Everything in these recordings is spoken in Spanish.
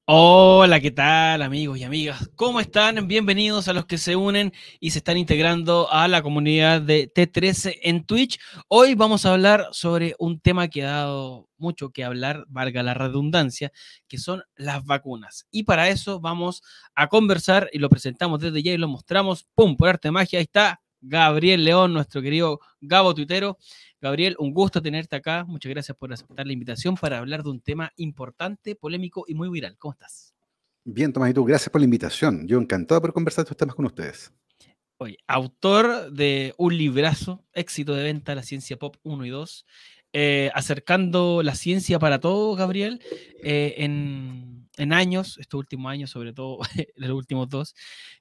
Hola, ¿qué tal amigos y amigas? ¿Cómo están? Bienvenidos a los que se unen y se están integrando a la comunidad de T13 en Twitch. Hoy vamos a hablar sobre un tema que ha dado mucho que hablar, valga la redundancia, que son las vacunas. Y para eso vamos a conversar y lo presentamos desde ya y lo mostramos, ¡pum!, por arte de magia. Ahí está Gabriel León, nuestro querido Gabo Tuitero. Gabriel, un gusto tenerte acá. Muchas gracias por aceptar la invitación para hablar de un tema importante, polémico y muy viral. ¿Cómo estás? Bien, Tomás, y tú, gracias por la invitación. Yo encantado por conversar estos temas con ustedes. Oye, autor de un librazo, éxito de venta, La Ciencia Pop 1 y 2, acercando la ciencia para todos, Gabriel, en años, estos últimos años, sobre todo los últimos dos,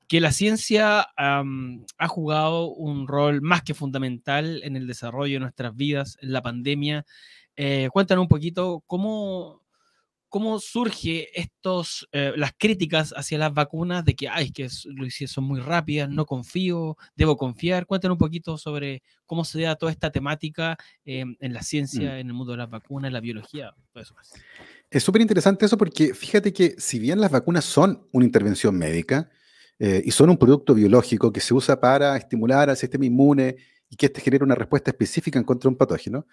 que la ciencia ha jugado un rol más que fundamental en el desarrollo de nuestras vidas, en la pandemia. Cuéntanos un poquito cómo surge las críticas hacia las vacunas de que, ay, son muy rápidas, no confío, debo confiar. Cuéntanos un poquito sobre cómo se da toda esta temática en la Mm. ciencia, en el mundo de las vacunas, en la biología, todo eso más. Es súper interesante eso porque fíjate que si bien las vacunas son una intervención médica y son un producto biológico que se usa para estimular al sistema inmune y que éste genera una respuesta específica en contra de un patógeno,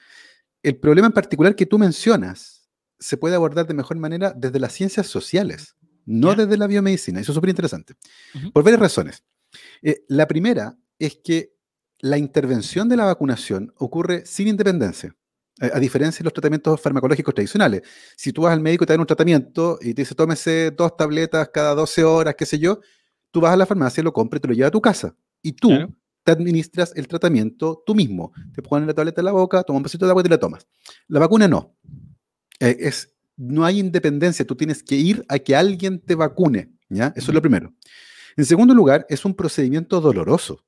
el problema en particular que tú mencionas se puede abordar de mejor manera desde las ciencias sociales, no ¿Ya? desde la biomedicina. Eso es súper interesante. Ujú. Por varias razones. La primera es que la intervención de la vacunación ocurre sin independencia, a diferencia de los tratamientos farmacológicos tradicionales. Si tú vas al médico y te dan un tratamiento y te dice tómese 2 tabletas cada 12 horas, qué sé yo, tú vas a la farmacia, lo compras y te lo llevas a tu casa. Y Claro. tú te administras el tratamiento tú mismo. Te pones la tableta en la boca, tomas un vasito de agua y te la tomas. La vacuna no. No hay independencia. Tú tienes que ir a que alguien te vacune. ¿Ya? Eso es Ujú. lo primero. En segundo lugar, es un procedimiento doloroso.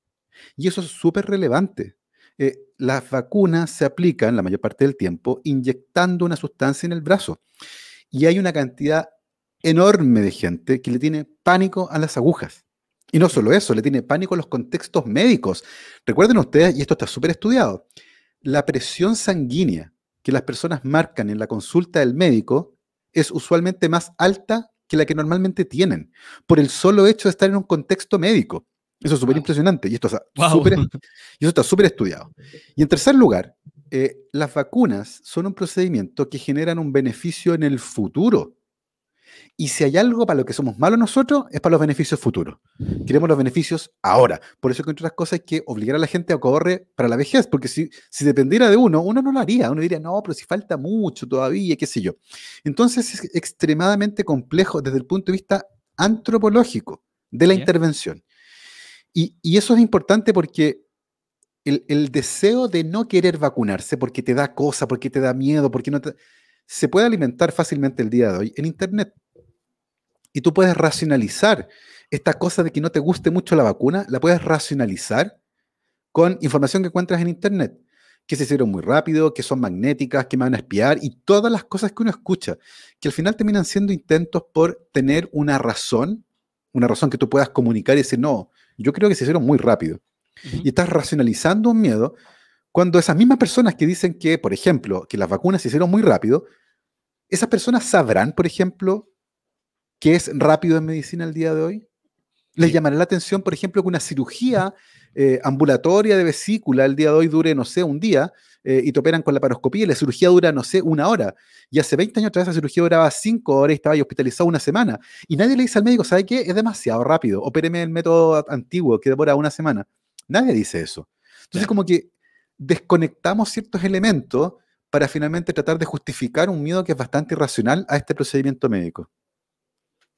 Y eso es súper relevante. Las vacunas se aplican la mayor parte del tiempo inyectando una sustancia en el brazo. Y hay una cantidad enorme de gente que le tiene pánico a las agujas. Y no solo eso, le tiene pánico a los contextos médicos. Recuerden ustedes, y esto está súper estudiado, la presión sanguínea que las personas marcan en la consulta del médico es usualmente más alta que la que normalmente tienen, por el solo hecho de estar en un contexto médico. Eso es súper Wow. impresionante y Wow. y eso está súper estudiado. Y en tercer lugar, las vacunas son un procedimiento que generan un beneficio en el futuro. Y si hay algo para lo que somos malos nosotros, es para los beneficios futuros. Queremos los beneficios ahora. Por eso que entre otras cosas hay que obligar a la gente a correr para la vejez, porque si dependiera de uno no lo haría. Uno diría, no, pero si falta mucho todavía, qué sé yo. Entonces es extremadamente complejo desde el punto de vista antropológico de la ¿Ya? intervención. Y eso es importante porque el deseo de no querer vacunarse porque te da cosa, porque te da miedo, porque no te, se puede alimentar fácilmente el día de hoy en Internet. Y tú puedes racionalizar esta cosa de que no te guste mucho la vacuna, la puedes racionalizar con información que encuentras en Internet, que se hicieron muy rápido, que son magnéticas, que me van a espiar y todas las cosas que uno escucha, que al final terminan siendo intentos por tener una razón que tú puedas comunicar y decir, no, yo creo que se hicieron muy rápido. Ujú. Y estás racionalizando un miedo cuando esas mismas personas que dicen que, por ejemplo, que las vacunas se hicieron muy rápido, esas personas sabrán, por ejemplo, qué es rápido en medicina el día de hoy. Les Sí. llamará la atención, por ejemplo, que una cirugía ambulatoria de vesícula el día de hoy dure, no sé, un día y te operan con la paroscopía y la cirugía dura, no sé, 1 hora. Y hace 20 años atrás esa cirugía duraba 5 horas y estaba ahí hospitalizado una semana. Y nadie le dice al médico, ¿sabe qué? Es demasiado rápido. Opéreme el método antiguo que demora una semana. Nadie dice eso. Entonces, Claro. como que desconectamos ciertos elementos para finalmente tratar de justificar un miedo que es bastante irracional a este procedimiento médico.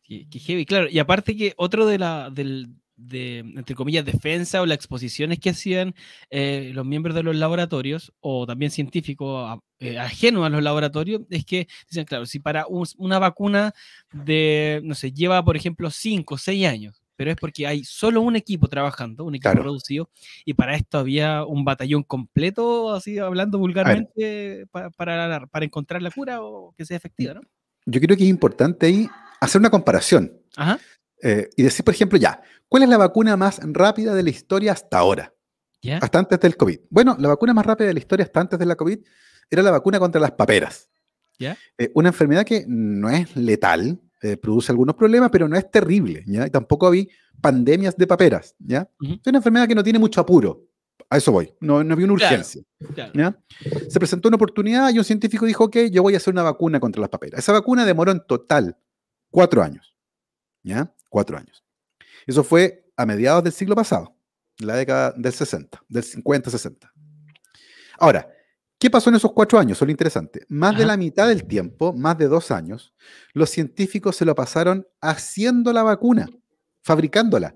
Qué heavy, claro. Y aparte que otro de, entre comillas, defensa o las exposiciones que hacían los miembros de los laboratorios o también científicos ajenos a los laboratorios es que dicen, claro, si para una vacuna no sé, lleva, por ejemplo, 5 o 6 años, pero es porque hay solo un equipo trabajando, un equipo Claro. reducido, y para esto había un batallón completo, así hablando A ver, vulgarmente, para encontrar la cura o que sea efectiva, ¿no? yo creo que es importante ahí hacer una comparación Ajá, y decir, por ejemplo, ya, ¿cuál es la vacuna más rápida de la historia hasta ahora? ya, Hasta antes del COVID. Bueno, la vacuna más rápida de la historia hasta antes de la COVID era la vacuna contra las paperas. ya. Una enfermedad que no es letal, produce algunos problemas, pero no es terrible, ¿ya? Y tampoco había pandemias de paperas, ¿ya? Es una enfermedad que no tiene mucho apuro. A eso voy, no había una Claro, urgencia. claro. ¿Ya? Se presentó una oportunidad y un científico dijo, ok, yo voy a hacer una vacuna contra las paperas. Esa vacuna demoró en total 4 años. ¿Ya? 4 años. Eso fue a mediados del siglo pasado, la década del 60, del 50-60. Ahora, ¿qué pasó en esos 4 años? Eso es lo interesante. Más de Ajá. la mitad del tiempo, más de 2 años, los científicos se lo pasaron haciendo la vacuna, fabricándola.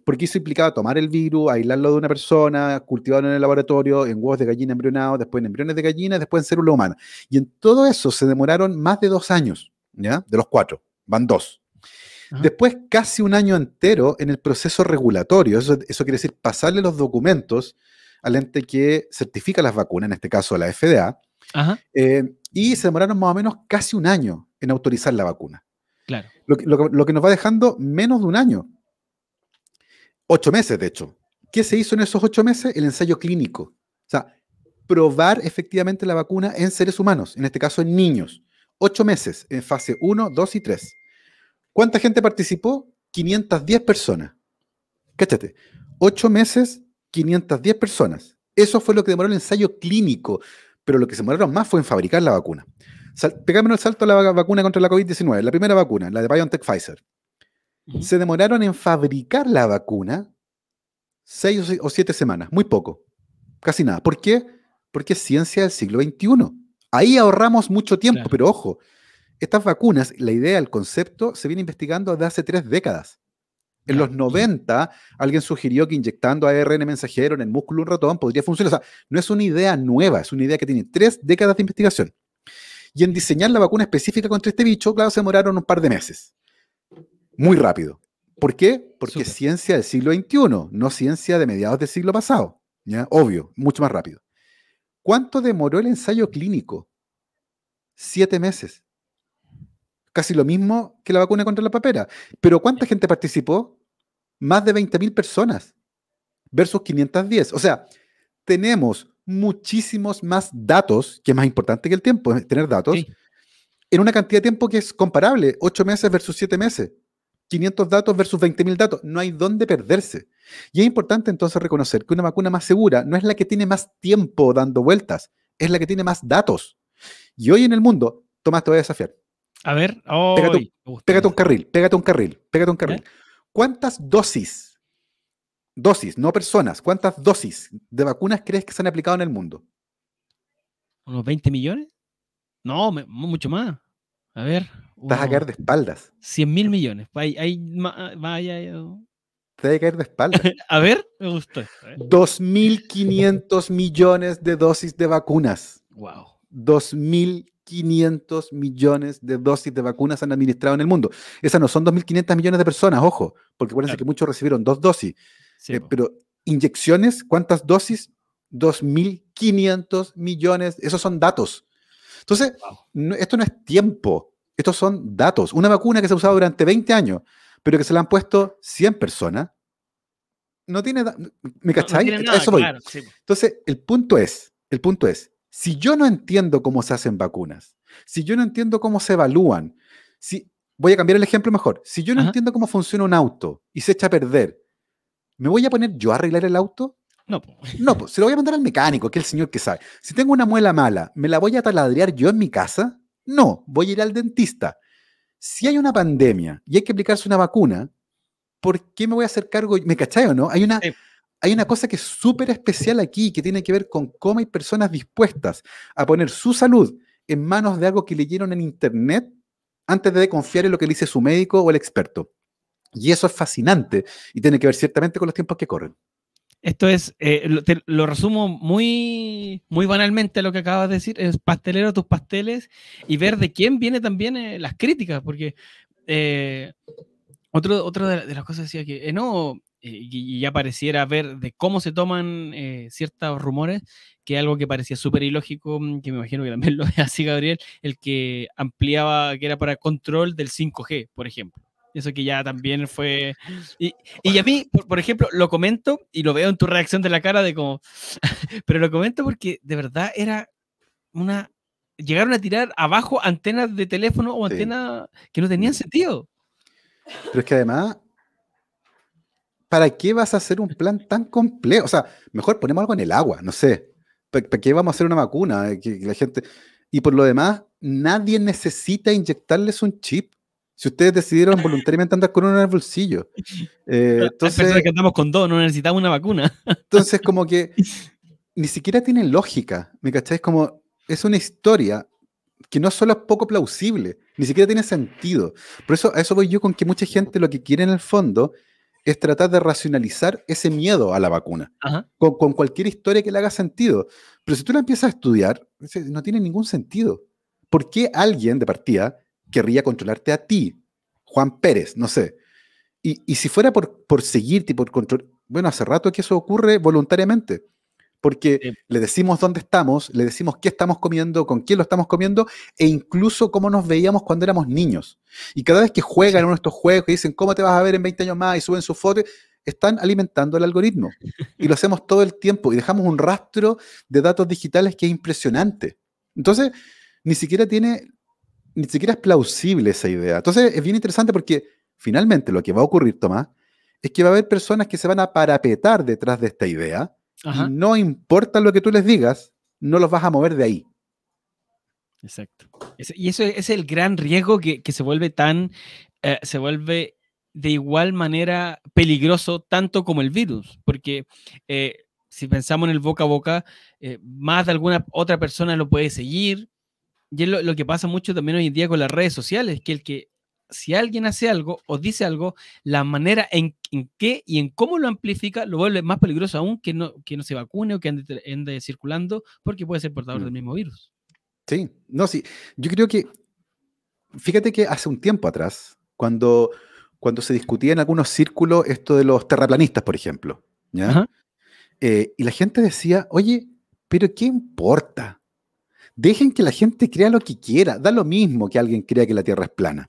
Porque eso implicaba tomar el virus, aislarlo de una persona, cultivarlo en el laboratorio, en huevos de gallina embrionados, después en embriones de gallina, después en célula humana. Y en todo eso se demoraron más de 2 años, ¿ya? De los 4, van 2. Ajá. Después casi un año entero en el proceso regulatorio. Eso quiere decir pasarle los documentos al ente que certifica las vacunas, en este caso la FDA, Ajá. y se demoraron más o menos casi un año en autorizar la vacuna. Claro. Lo que nos va dejando menos de un año. 8 meses, de hecho. ¿Qué se hizo en esos 8 meses? El ensayo clínico. O sea, probar efectivamente la vacuna en seres humanos, en este caso en niños. 8 meses en fase 1, 2 y 3. ¿Cuánta gente participó? 510 personas. Cáchate. 8 meses, 510 personas. Eso fue lo que demoró el ensayo clínico, pero lo que se demoraron más fue en fabricar la vacuna. Pegámonos el salto a la vacuna contra la COVID-19, la primera vacuna, la de BioNTech Pfizer. Se demoraron en fabricar la vacuna 6 o 7 semanas, muy poco, casi nada. ¿Por qué? Porque es ciencia del siglo XXI. Ahí ahorramos mucho tiempo, Claro. pero ojo, estas vacunas, la idea, el concepto, se viene investigando desde hace 3 décadas. En Ya. los 90, alguien sugirió que inyectando ARN mensajero en el músculo de un ratón podría funcionar. O sea, no es una idea nueva, es una idea que tiene 3 décadas de investigación. Y en diseñar la vacuna específica contra este bicho, claro, se demoraron un par de meses. Muy rápido. ¿Por qué? Porque es ciencia del siglo XXI, no ciencia de mediados del siglo pasado. ¿Ya? Obvio, mucho más rápido. ¿Cuánto demoró el ensayo clínico? 7 meses. Casi lo mismo que la vacuna contra la papera. Pero ¿cuánta gente participó? Más de 20.000 personas versus 510. O sea, tenemos muchísimos más datos, que es más importante que el tiempo, es tener datos, Sí. en una cantidad de tiempo que es comparable, 8 meses versus 7 meses. 500 datos versus 20.000 datos. No hay dónde perderse. Y es importante entonces reconocer que una vacuna más segura no es la que tiene más tiempo dando vueltas, es la que tiene más datos. Y hoy en el mundo, Tomás, te voy a desafiar. A ver, Pégate, hoy me gusta pégate un eso. carril, pégate un carril, pégate un ¿Ya? carril. ¿Cuántas dosis, no personas, cuántas dosis de vacunas crees que se han aplicado en el mundo? ¿Unos 20 millones? No, mucho más. A ver, Te vas a caer unos de espaldas. 100.000 millones. Vaya. Te vas a caer de espaldas. A ver, me gustó esto. 2.500 millones de dosis de vacunas. Wow. 2.500 millones de dosis de vacunas han administrado en el mundo. Esas no son 2.500 millones de personas, ojo, porque acuérdense Claro. que muchos recibieron 2 dosis. Sí, Pero inyecciones, ¿cuántas dosis? 2.500 millones. Esos son datos. Entonces, wow. esto no es tiempo. Estos son datos. Una vacuna que se ha usado durante 20 años, pero que se la han puesto 100 personas, no tiene... ¿Me No cacháis? tiene A nada, eso voy. claro. Sí, po. Entonces, el punto es, si yo no entiendo cómo se hacen vacunas, si yo no entiendo cómo se evalúan, voy a cambiar el ejemplo mejor, si yo no Ajá. entiendo cómo funciona un auto y se echa a perder, ¿me voy a poner yo a arreglar el auto? No, po. No, pues se lo voy a mandar al mecánico, que es el señor que sabe. Si tengo una muela mala, ¿me la voy a taladrear yo en mi casa? No, voy a ir al dentista. Si hay una pandemia y hay que aplicarse una vacuna, ¿por qué me voy a hacer cargo? ¿Me cachai o no? Sí. Hay una cosa que es súper especial aquí, que tiene que ver con cómo hay personas dispuestas a poner su salud en manos de algo que leyeron en internet antes de confiar en lo que le dice su médico o el experto. Y eso es fascinante y tiene que ver ciertamente con los tiempos que corren. Esto es, lo resumo muy, muy banalmente a lo que acabas de decir, es pastelero tus pasteles y ver de quién viene también las críticas, porque otra de las cosas decía que no, y ya pareciera ver de cómo se toman ciertos rumores, que algo que parecía súper ilógico, que me imagino que también lo es así Gabriel, el que ampliaba, que era para control del 5G, por ejemplo. Eso que ya también fue... Y a mí, por ejemplo, lo comento y lo veo en tu reacción de la cara de como... Pero lo comento porque de verdad era una llegaron a tirar abajo antenas de teléfono o Sí. antenas que no tenían sentido. Pero es que además, ¿para qué vas a hacer un plan tan complejo? O sea, mejor ponemos algo en el agua, no sé. ¿Para qué vamos a hacer una vacuna? Que la gente... Y por lo demás, nadie necesita inyectarles un chip. Si ustedes decidieron voluntariamente andar con uno en el bolsillo. Hay personas que Entonces, andamos con dos, no necesitamos una vacuna. entonces, como que ni siquiera tiene lógica, ¿me cacháis? Como es una historia que no solo es poco plausible, ni siquiera tiene sentido. Por eso, a eso voy yo con que mucha gente lo que quiere en el fondo es tratar de racionalizar ese miedo a la vacuna, Ajá. con cualquier historia que le haga sentido. Pero si tú la empiezas a estudiar, no tiene ningún sentido. ¿Por qué alguien de partida querría controlarte a ti, Juan Pérez? No sé. Y si fuera por seguirte, por control, bueno, hace rato que eso ocurre voluntariamente, porque Sí. le decimos dónde estamos, le decimos qué estamos comiendo, con quién lo estamos comiendo, e incluso cómo nos veíamos cuando éramos niños. Y cada vez que juegan uno de estos juegos y dicen cómo te vas a ver en 20 años más y suben sus fotos, están alimentando el algoritmo. Y lo hacemos todo el tiempo y dejamos un rastro de datos digitales que es impresionante. Entonces, ni siquiera tiene, ni siquiera es plausible esa idea. Entonces, es bien interesante porque finalmente lo que va a ocurrir, Tomás, es que va a haber personas que se van a parapetar detrás de esta idea y Ajá. no importa lo que tú les digas, no los vas a mover de ahí. Exacto. Y eso es el gran riesgo que se vuelve se vuelve de igual manera peligroso tanto como el virus, porque si pensamos en el boca a boca, más de alguna otra persona lo puede seguir, y es lo que pasa mucho también hoy en día con las redes sociales, que si alguien hace algo o dice algo, la manera en qué y en cómo lo amplifica lo vuelve más peligroso aún que no se vacune o que ande circulando, porque puede ser portador Mm. del mismo virus. Sí, no, sí. Yo creo que, fíjate que hace un tiempo atrás, cuando se discutía en algunos círculos esto de los terraplanistas, por ejemplo, ¿ya? Ajá. Y la gente decía, oye, pero ¿qué importa? Dejen que la gente crea lo que quiera, da lo mismo que alguien crea que la Tierra es plana.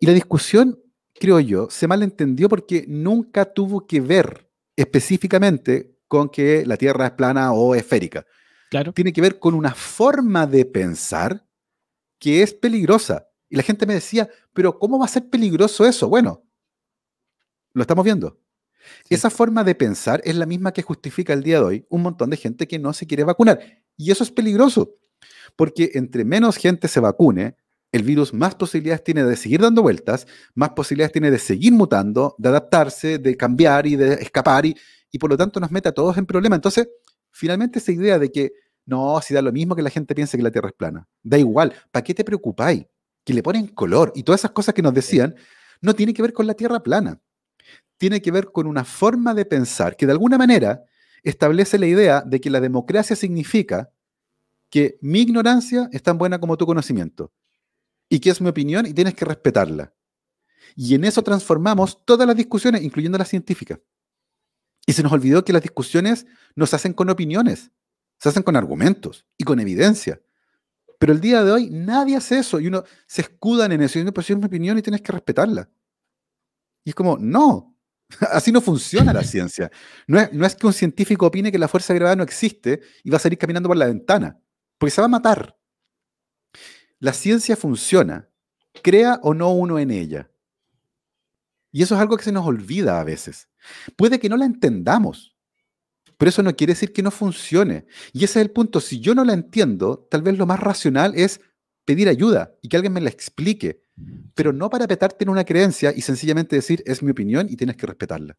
Y la discusión, creo yo, se malentendió porque nunca tuvo que ver específicamente con que la Tierra es plana o esférica. Claro. Tiene que ver con una forma de pensar que es peligrosa. Y la gente me decía, pero ¿cómo va a ser peligroso eso? Bueno, lo estamos viendo. Sí. Esa forma de pensar es la misma que justifica el día de hoy un montón de gente que no se quiere vacunar. Y eso es peligroso, porque entre menos gente se vacune, el virus más posibilidades tiene de seguir dando vueltas, más posibilidades tiene de seguir mutando, de adaptarse, de cambiar y de escapar, y por lo tanto nos mete a todos en problemas. Entonces, finalmente esa idea de que no, si da lo mismo que la gente piense que la Tierra es plana, da igual, ¿para qué te preocupáis? Que le ponen color y todas esas cosas que nos decían, no tiene que ver con la Tierra plana, tiene que ver con una forma de pensar que de alguna manera establece la idea de que la democracia significa que mi ignorancia es tan buena como tu conocimiento y que es mi opinión y tienes que respetarla. Y en eso transformamos todas las discusiones, incluyendo las científicas. Y se nos olvidó que las discusiones no se hacen con opiniones, se hacen con argumentos y con evidencia. Pero el día de hoy nadie hace eso y uno se escudan en eso y uno, pues es mi opinión y tienes que respetarla. Y es como, no, así no funciona la ciencia. No es que un científico opine que la fuerza de gravedad no existe y va a salir caminando por la ventana, porque se va a matar. La ciencia funciona, crea o no uno en ella. Y eso es algo que se nos olvida a veces. Puede que no la entendamos, pero eso no quiere decir que no funcione. Y ese es el punto. Si yo no la entiendo, tal vez lo más racional es pedir ayuda y que alguien me la explique, pero Sí. no para petarte en una creencia y sencillamente decir, es mi opinión y tienes que respetarla.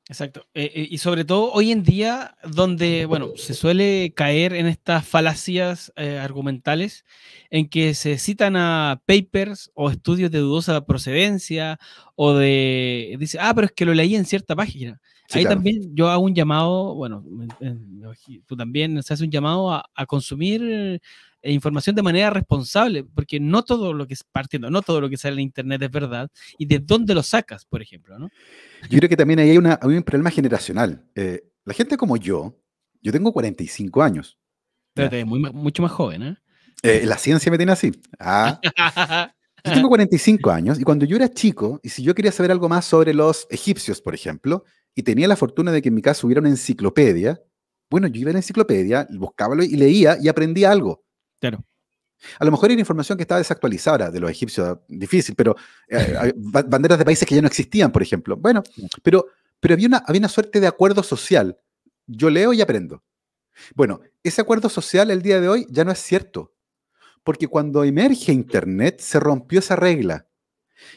Exacto. Y sobre todo hoy en día, donde, bueno, se suele caer en estas falacias argumentales en que se citan a papers o estudios de dudosa procedencia dice, pero es que lo leí en cierta página. Sí, Ahí claro. también yo hago un llamado, bueno, tú también se hace un llamado a consumir información de manera responsable, porque no todo lo que es partiendo, no todo lo que sale en internet es verdad, y de dónde lo sacas, por ejemplo, ¿no? Yo creo que también ahí hay un problema generacional. La gente como yo tengo 45 años. Pero ¿Ya? te ves mucho más joven, ¿eh? La ciencia me tiene así. Yo tengo 45 años y cuando yo era chico, y si yo quería saber algo más sobre los egipcios, por ejemplo, y tenía la fortuna de que en mi casa hubiera una enciclopedia, bueno, yo iba a la enciclopedia, buscaba y leía y aprendía algo. Claro. A lo mejor era información que estaba desactualizada de los egipcios, difícil, pero hay banderas de países que ya no existían, por ejemplo. Bueno, pero había una suerte de acuerdo social. Yo leo y aprendo. Bueno, ese acuerdo social el día de hoy ya no es cierto, porque cuando emerge Internet se rompió esa regla.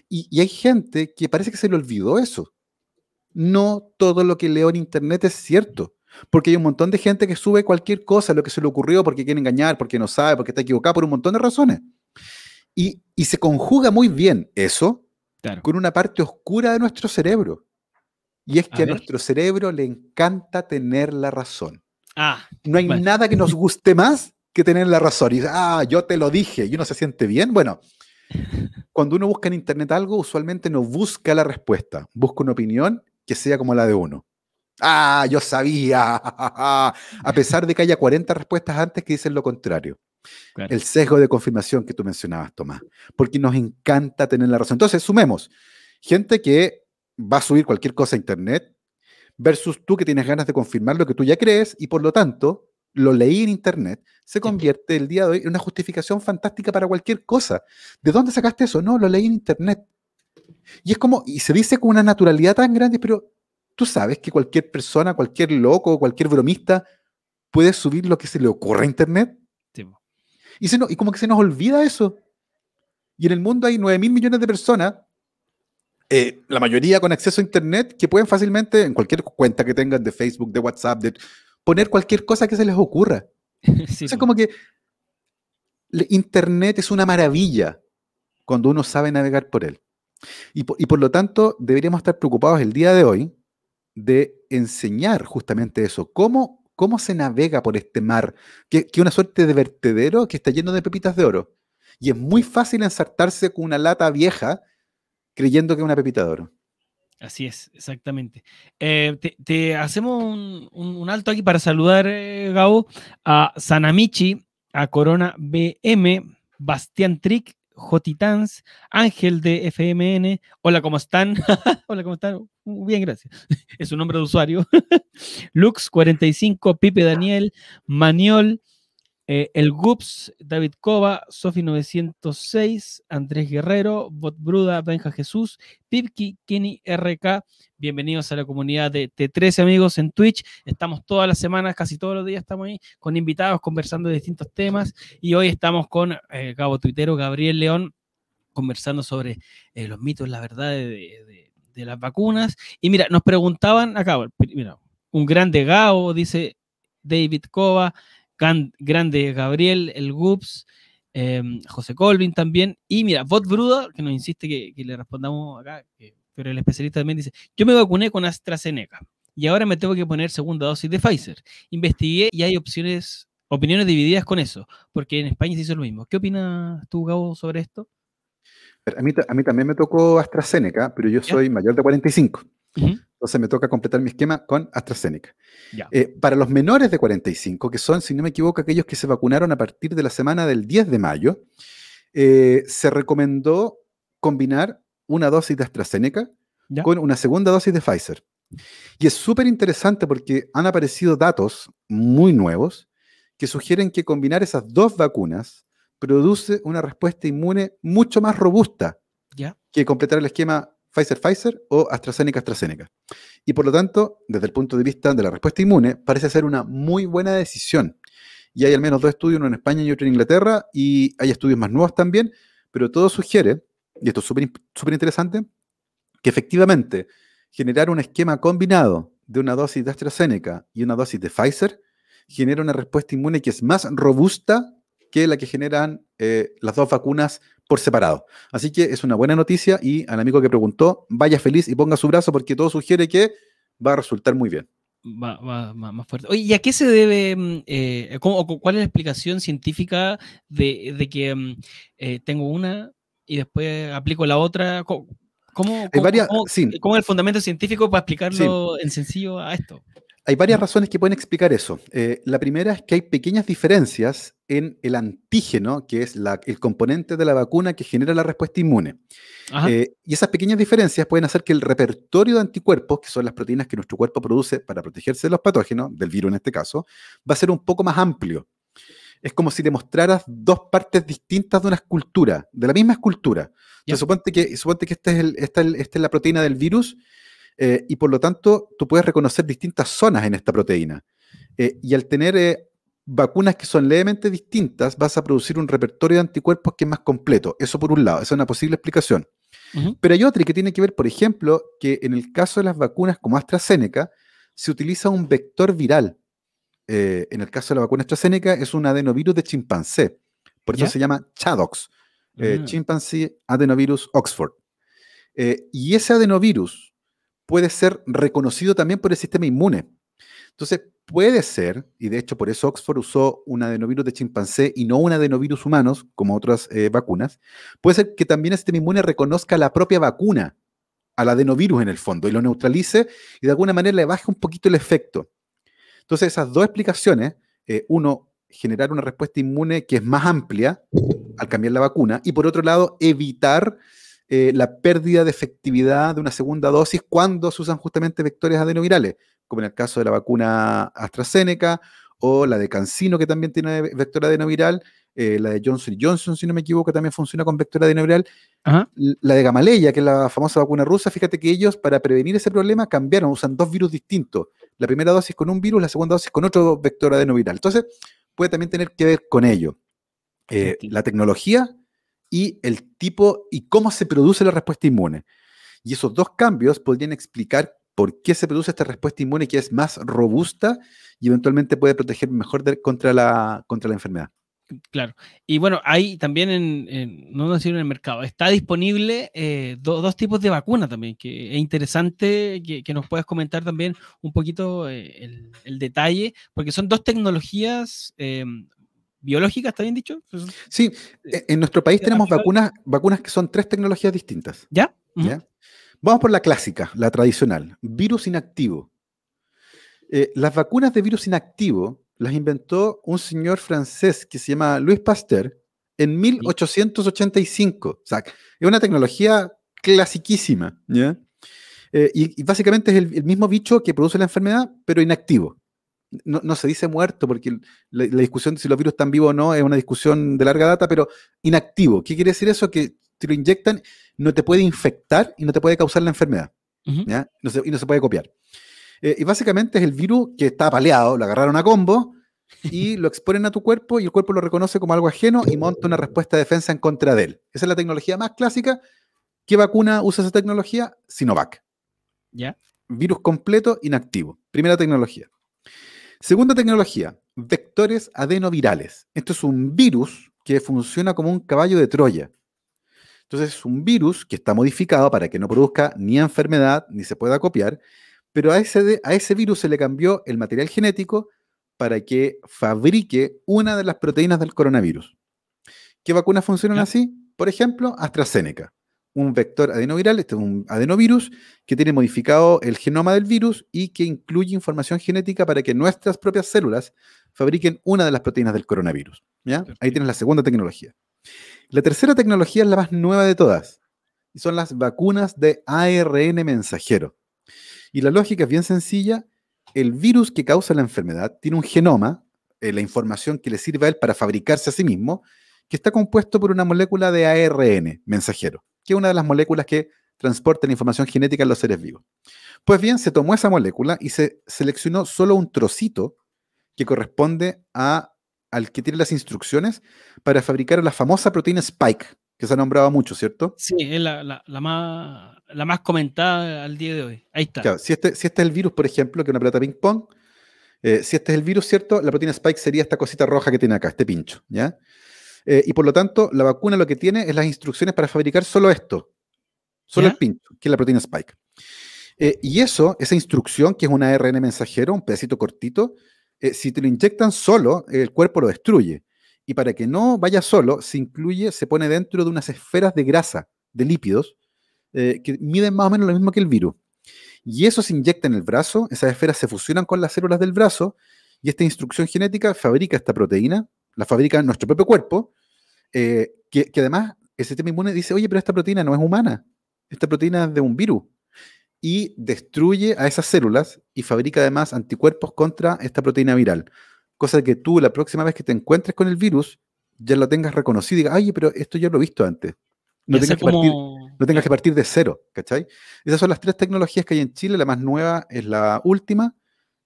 Y hay gente que parece que se le olvidó eso. No todo lo que leo en Internet es cierto. Porque hay un montón de gente que sube cualquier cosa, lo que se le ocurrió, porque quiere engañar, porque no sabe, porque está equivocado, por un montón de razones. Y se conjuga muy bien eso Claro. con una parte oscura de nuestro cerebro. Y es A que a ver. nuestro cerebro le encanta tener la razón. Ah, No hay bueno. nada que nos guste más que tener la razón. Y dice, yo te lo dije, y uno se siente bien. Bueno, cuando uno busca en Internet algo, usualmente no busca la respuesta, busca una opinión que sea como la de uno. Yo sabía. A pesar de que haya 40 respuestas antes que dicen lo contrario. Claro. El sesgo de confirmación que tú mencionabas, Tomás. Porque nos encanta tener la razón. Entonces, sumemos. Gente que va a subir cualquier cosa a Internet versus tú que tienes ganas de confirmar lo que tú ya crees y por lo tanto lo leí en Internet, se convierte el día de hoy en una justificación fantástica para cualquier cosa. ¿De dónde sacaste eso? No, lo leí en Internet. Y es como, y se dice con una naturalidad tan grande, pero tú sabes que cualquier persona, cualquier loco, cualquier bromista puede subir lo que se le ocurra a Internet. Sí. Y como que se nos olvida eso. Y en el mundo hay 9.000 millones de personas, la mayoría con acceso a Internet, que pueden fácilmente, en cualquier cuenta que tengan de Facebook, de WhatsApp, poner cualquier cosa que se les ocurra. Sí, Entonces, como que Internet es una maravilla cuando uno sabe navegar por él. Y por lo tanto, deberíamos estar preocupados el día de hoy de enseñar justamente eso. ¿Cómo se navega por este mar? Que es una suerte de vertedero que está lleno de pepitas de oro. Y es muy fácil ensartarse con una lata vieja creyendo que es una pepita de oro. Así es, exactamente. Te hacemos un alto aquí para saludar, Gabo, a Sanamichi, a Corona BM, Bastián Trick, Jotitans, Ángel de FMN. Hola, ¿cómo están? Hola, ¿cómo están? Bien, gracias. Es su nombre de usuario. Lux45, Pipe Daniel, Maniol, el Gups, David Cova, Sofi 906, Andrés Guerrero, Bot Bruda, Benja Jesús, Pipki, Kenny RK. Bienvenidos a la comunidad de T13 amigos en Twitch. Estamos todas las semanas, casi todos los días estamos ahí con invitados conversando de distintos temas y hoy estamos con Gabo Tuitero, Gabriel León, conversando sobre los mitos, la verdad de las vacunas. Y mira, nos preguntaban acá, mira, un grande Gabo, dice David Cova, grande Gabriel, el Gups, José Colvin también. Y mira, Bot Bruda, que nos insiste que le respondamos acá, pero el especialista también dice, yo me vacuné con AstraZeneca y ahora me tengo que poner segunda dosis de Pfizer. Investigué y hay opiniones divididas con eso, porque en España se hizo lo mismo. ¿Qué opinas tú, Gabo, sobre esto? A mí también me tocó AstraZeneca, pero yo soy mayor de 45. Entonces me toca completar mi esquema con AstraZeneca. Para los menores de 45, que son, si no me equivoco, aquellos que se vacunaron a partir de la semana del 10 de mayo, se recomendó combinar una dosis de AstraZeneca con una segunda dosis de Pfizer. Y es súper interesante porque han aparecido datos muy nuevos que sugieren que combinar esas dos vacunas produce una respuesta inmune mucho más robusta que completar el esquema Pfizer-Pfizer o AstraZeneca-AstraZeneca. Y por lo tanto, desde el punto de vista de la respuesta inmune, parece ser una muy buena decisión. Y hay al menos 2 estudios, uno en España y otro en Inglaterra, y hay estudios más nuevos también, pero todo sugiere, y esto es súper interesante, que efectivamente generar un esquema combinado de una dosis de AstraZeneca y una dosis de Pfizer genera una respuesta inmune que es más robusta que la que generan las dos vacunas por separado. Así que es una buena noticia y al amigo que preguntó, vaya feliz y ponga su brazo porque todo sugiere que va a resultar muy bien. Va más fuerte. Oye, ¿y a qué se debe, cuál es la explicación científica de que tengo una y después aplico la otra? ¿Cómo es el fundamento científico para explicarlo en sencillo a esto? Hay varias razones que pueden explicar eso. La primera es que hay pequeñas diferencias en el antígeno, que es el componente de la vacuna que genera la respuesta inmune. Y esas pequeñas diferencias pueden hacer que el repertorio de anticuerpos, que son las proteínas que nuestro cuerpo produce para protegerse de los patógenos, del virus en este caso, va a ser un poco más amplio. Es como si te mostraras dos partes distintas de una escultura, de la misma escultura. Ya. Entonces, suponte que esta es la proteína del virus, y por lo tanto tú puedes reconocer distintas zonas en esta proteína. Y al tener vacunas que son levemente distintas, vas a producir un repertorio de anticuerpos que es más completo. Eso por un lado, esa es una posible explicación. Ujú. Pero hay otra que tiene que ver, por ejemplo, que en el caso de las vacunas como AstraZeneca, se utiliza un vector viral. En el caso de la vacuna AstraZeneca es un adenovirus de chimpancé. Por eso ¿Ya? se llama ChAdOx, Ah, Chimpanzee Adenovirus Oxford. Y ese adenovirus puede ser reconocido también por el sistema inmune. Entonces, puede ser, y de hecho por eso Oxford usó un adenovirus de chimpancé y no un adenovirus humanos, como otras vacunas, puede ser que también el sistema inmune reconozca la propia vacuna, al adenovirus en el fondo, y lo neutralice y de alguna manera le baje un poquito el efecto. Entonces, esas dos explicaciones, uno, generar una respuesta inmune que es más amplia al cambiar la vacuna, y por otro lado, evitar la pérdida de efectividad de una segunda dosis cuando se usan justamente vectores adenovirales, como en el caso de la vacuna AstraZeneca o la de CanSino, que también tiene vector adenoviral, la de Johnson Johnson, si no me equivoco, también funciona con vector adenoviral, ajá. la de Gamaleya, que es la famosa vacuna rusa. Fíjate que ellos, para prevenir ese problema, cambiaron, usan dos virus distintos. La primera dosis con un virus, la segunda dosis con otro vector adenoviral. Entonces, puede también tener que ver con ello. Entiendo. La tecnología y el tipo y cómo se produce la respuesta inmune. Y esos dos cambios podrían explicar por qué se produce esta respuesta inmune que es más robusta y eventualmente puede proteger mejor contra la enfermedad. Claro. Y bueno, hay también no decir en el mercado, está disponible dos tipos de vacuna también, que es interesante que nos puedas comentar también un poquito el detalle, porque son dos tecnologías biológicas, ¿está bien dicho? Sí, Eh, en nuestro país tenemos aplicables. vacunas que son tres tecnologías distintas. ¿Ya? Ujú. ¿Ya? Vamos por la clásica, la tradicional, virus inactivo. Las vacunas de virus inactivo las inventó un señor francés que se llama Louis Pasteur en Sí. 1885. O sea, es una tecnología clasiquísima. ¿Ya? Y básicamente es el mismo bicho que produce la enfermedad, pero inactivo. No se dice muerto, porque la discusión de si los virus están vivos o no es una discusión de larga data, pero inactivo. ¿Qué quiere decir eso? Que si lo inyectan, no te puede infectar y no te puede causar la enfermedad. Ujú. ¿Ya? Y no se puede copiar. Y básicamente es el virus que está apaleado, lo agarraron a combo y lo exponen a tu cuerpo y el cuerpo lo reconoce como algo ajeno y monta una respuesta de defensa en contra de él. Esa es la tecnología más clásica. ¿Qué vacuna usa esa tecnología? Sinovac. ¿Ya? Virus completo, inactivo. Primera tecnología. Segunda tecnología, vectores adenovirales. Esto es un virus que funciona como un caballo de Troya. Entonces es un virus que está modificado para que no produzca ni enfermedad ni se pueda copiar, pero a ese virus se le cambió el material genético para que fabrique una de las proteínas del coronavirus. ¿Qué vacunas funcionan ¿Ya? así? Por ejemplo, AstraZeneca, un vector adenoviral, este es un adenovirus que tiene modificado el genoma del virus y que incluye información genética para que nuestras propias células fabriquen una de las proteínas del coronavirus. ¿Ya? Ahí tienes la Perfecto. segunda tecnología. La tercera tecnología es la más nueva de todas y son las vacunas de ARN mensajero. Y la lógica es bien sencilla. El virus que causa la enfermedad tiene un genoma, la información que le sirve a él para fabricarse a sí mismo, que está compuesto por una molécula de ARN mensajero, que es una de las moléculas que transporta la información genética en los seres vivos. Pues bien, se tomó esa molécula y se seleccionó solo un trocito que corresponde al que tiene las instrucciones para fabricar la famosa proteína Spike, que se ha nombrado mucho, ¿cierto? Sí, es la más comentada al día de hoy. Ahí está. Claro, si este es el virus, por ejemplo, que es una pelota ping-pong, si este es el virus, ¿cierto? La proteína Spike sería esta cosita roja que tiene acá, este pincho, ¿ya? Y por lo tanto, la vacuna lo que tiene es las instrucciones para fabricar solo esto, solo el ¿Ya? pincho, que es la proteína Spike. Y esa instrucción, que es un ARN mensajero, un pedacito cortito, si te lo inyectan solo, el cuerpo lo destruye. Y para que no vaya solo, se pone dentro de unas esferas de grasa, de lípidos, que miden más o menos lo mismo que el virus. Y eso se inyecta en el brazo, esas esferas se fusionan con las células del brazo, y esta instrucción genética fabrica esta proteína, la fabrica nuestro propio cuerpo, que además el sistema inmune dice, oye, pero esta proteína no es humana, esta proteína es de un virus, y destruye a esas células y fabrica además anticuerpos contra esta proteína viral. cosa que tú la próxima vez que te encuentres con el virus ya lo tengas reconocido y digas, oye, pero esto ya lo he visto antes. No Ya sé tengas que partir, cómo. no tengas que Claro. partir de cero, ¿cachai? Esas son las tres tecnologías que hay en Chile. La más nueva es la última.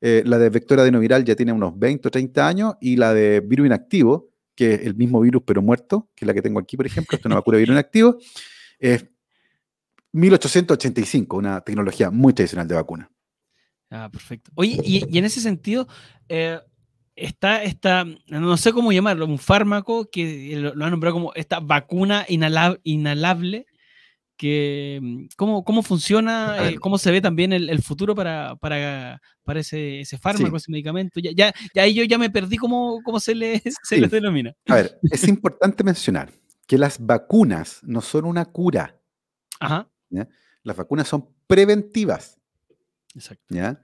La de vector adenoviral ya tiene unos 20 o 30 años, y la de virus inactivo, que es el mismo virus pero muerto, que es la que tengo aquí, por ejemplo, esto es una vacuna de virus inactivo, es 1885, una tecnología muy tradicional de vacuna. Ah, perfecto. Oye, y en ese sentido, eh, está, no sé cómo llamarlo, un fármaco que lo han nombrado como esta vacuna inhalable, que cómo funciona, cómo se ve también el futuro para ese fármaco, Sí, ese medicamento. Ya ahí yo ya me perdí cómo se le sí. denomina. A ver, es importante mencionar que las vacunas no son una cura, Ajá, ¿ya? Las vacunas son preventivas, exacto. ¿ya?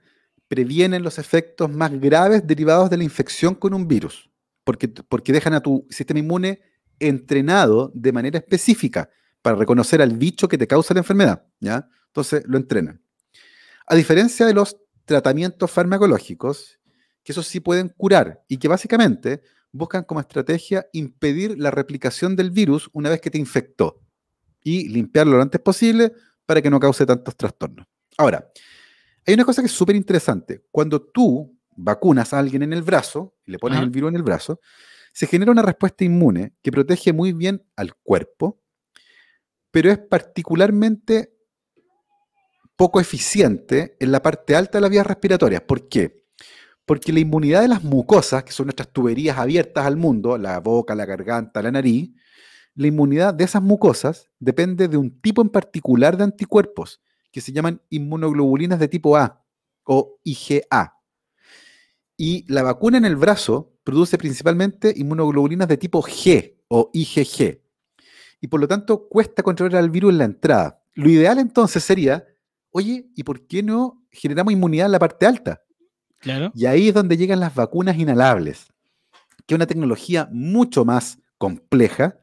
Previenen los efectos más graves derivados de la infección con un virus, porque dejan a tu sistema inmune entrenado de manera específica para reconocer al bicho que te causa la enfermedad, ¿ya? Entonces lo entrenan. A diferencia de los tratamientos farmacológicos, que esos sí pueden curar y que básicamente buscan como estrategia impedir la replicación del virus una vez que te infectó y limpiarlo lo antes posible para que no cause tantos trastornos. Ahora, hay una cosa que es súper interesante. Cuando tú vacunas a alguien en el brazo y le pones el Ajá, virus en el brazo, se genera una respuesta inmune que protege muy bien al cuerpo, pero es particularmente poco eficiente en la parte alta de las vías respiratorias. ¿Por qué? Porque la inmunidad de las mucosas, que son nuestras tuberías abiertas al mundo, la boca, la garganta, la nariz, la inmunidad de esas mucosas depende de un tipo en particular de anticuerpos que se llaman inmunoglobulinas de tipo A o IgA. Y la vacuna en el brazo produce principalmente inmunoglobulinas de tipo G o IgG. Y por lo tanto cuesta controlar al virus en la entrada. Lo ideal entonces sería, oye, ¿y por qué no generamos inmunidad en la parte alta? claro. Y ahí es donde llegan las vacunas inhalables, que es una tecnología mucho más compleja.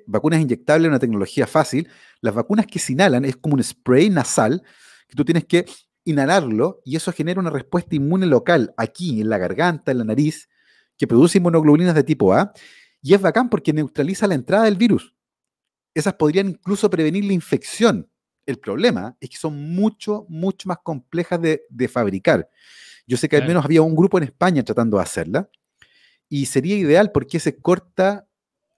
Vacunas inyectables es una tecnología fácil. Las vacunas que se inhalan es como un spray nasal que tú tienes que inhalarlo y eso genera una respuesta inmune local aquí, en la garganta, en la nariz, que produce inmunoglobulinas de tipo A. Y es bacán porque neutraliza la entrada del virus. Esas podrían incluso prevenir la infección. El problema es que son mucho, mucho más complejas de fabricar. Yo sé que al Claro. menos había un grupo en España tratando de hacerla y sería ideal porque se corta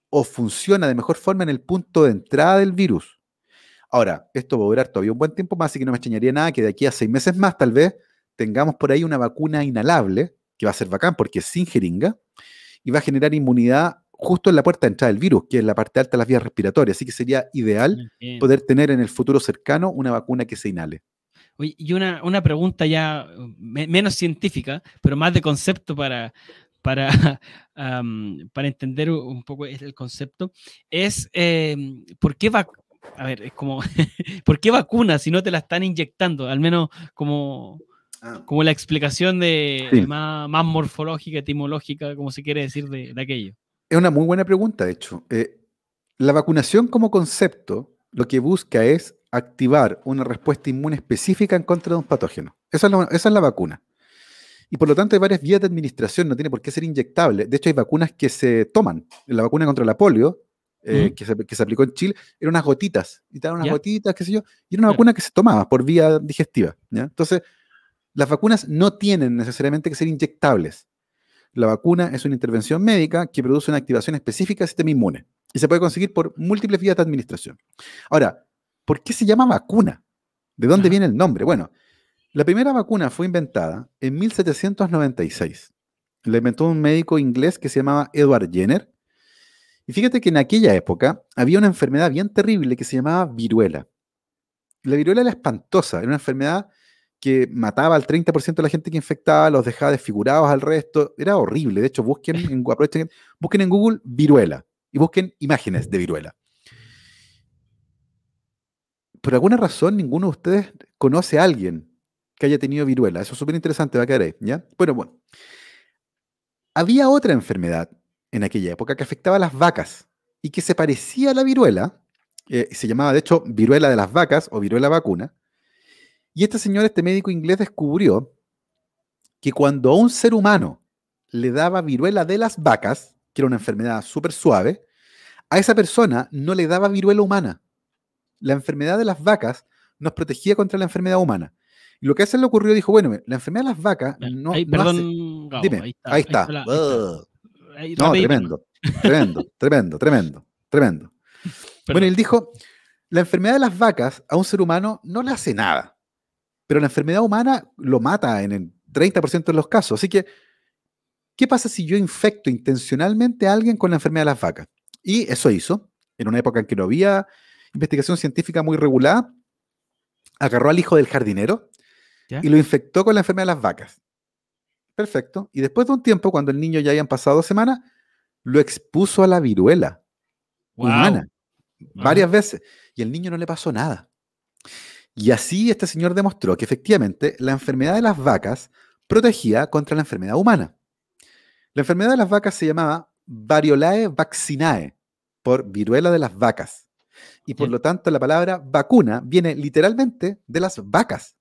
o funciona de mejor forma en el punto de entrada del virus. Ahora, esto va a durar todavía un buen tiempo más, así que no me extrañaría nada que de aquí a 6 meses más tal vez tengamos por ahí una vacuna inhalable, que va a ser bacán porque es sin jeringa, y va a generar inmunidad justo en la puerta de entrada del virus, que es la parte alta de las vías respiratorias. Así que sería ideal Entiendo. poder tener en el futuro cercano una vacuna que se inhale. Oye, y una pregunta ya menos científica, pero más de concepto para, para entender un poco el concepto, es ¿por qué a ver, es como, ¿por qué vacuna si no te la están inyectando? Al menos Ah, como la explicación de sí, más morfológica, etimológica, como se quiere decir de aquello. es una muy buena pregunta, de hecho. La vacunación como concepto lo que busca es activar una respuesta inmune específica en contra de un patógeno. Esa es la vacuna. Y por lo tanto hay varias vías de administración, no tiene por qué ser inyectable. De hecho, hay vacunas que se toman. La vacuna contra la polio, Ujú. que se aplicó en Chile, eran unas gotitas. Y te dan unas ¿Ya? gotitas, qué sé yo. Y era una Claro. vacuna que se tomaba por vía digestiva, ¿ya? Entonces, las vacunas no tienen necesariamente que ser inyectables. La vacuna es una intervención médica que produce una activación específica del sistema inmune y se puede conseguir por múltiples vías de administración. Ahora, ¿por qué se llama vacuna? ¿De dónde Ajá. viene el nombre? Bueno, la primera vacuna fue inventada en 1796. La inventó un médico inglés que se llamaba Edward Jenner. Y fíjate que en aquella época había una enfermedad bien terrible que se llamaba viruela. La viruela era espantosa, era una enfermedad que mataba al 30% de la gente que infectaba, los dejaba desfigurados al resto, era horrible. De hecho, busquen en Google viruela y busquen imágenes de viruela. Por alguna razón, ninguno de ustedes conoce a alguien que haya tenido viruela. Eso es súper interesante, va a quedar ahí, ¿ya? Bueno, había otra enfermedad en aquella época que afectaba a las vacas y que se parecía a la viruela, se llamaba de hecho viruela de las vacas o viruela vacuna. Y este señor, este médico inglés, descubrió que cuando a un ser humano le daba viruela de las vacas, que era una enfermedad súper suave, a esa persona no le daba viruela humana. La enfermedad de las vacas nos protegía contra la enfermedad humana. Y lo que a ese le ocurrió, dijo, bueno, la enfermedad de las vacas Ya, no, ahí, no hace... perdón, Gabo, Dime, ahí ahí está, está. ahí está. Ahí, No, rapidito nomás, tremendo, tremendo, tremendo, tremendo, tremendo. Bueno, perdón. él dijo, la enfermedad de las vacas a un ser humano no le hace nada, pero la enfermedad humana lo mata en el 30% de los casos. Así que, ¿qué pasa si yo infecto intencionalmente a alguien con la enfermedad de las vacas? Y eso hizo, en una época en que no había investigación científica muy regulada, agarró al hijo del jardinero ¿Ya? y lo infectó con la enfermedad de las vacas. Perfecto. Y después de un tiempo, cuando el niño ya habían pasado 2 semanas, lo expuso a la viruela Wow. humana varias veces y el niño no le pasó nada. Y así este señor demostró que efectivamente la enfermedad de las vacas protegía contra la enfermedad humana. La enfermedad de las vacas se llamaba Variolae vaccinae, por viruela de las vacas. Y por ¿Ya? lo tanto la palabra vacuna viene literalmente de las vacas.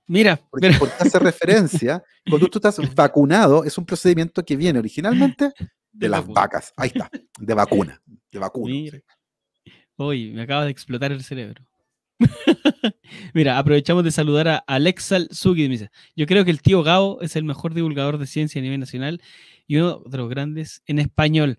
Mira, mira. Porque hace referencia, cuando tú estás vacunado, es un procedimiento que viene originalmente de De las vacuna. vacas. Ahí está, de vacuna, de vacuno. Mira. Uy, me acaba de explotar el cerebro. Mira, aprovechamos de saludar a Alexal Sugi. Me dice, yo creo que el tío Gao es el mejor divulgador de ciencia a nivel nacional y uno de los grandes en español.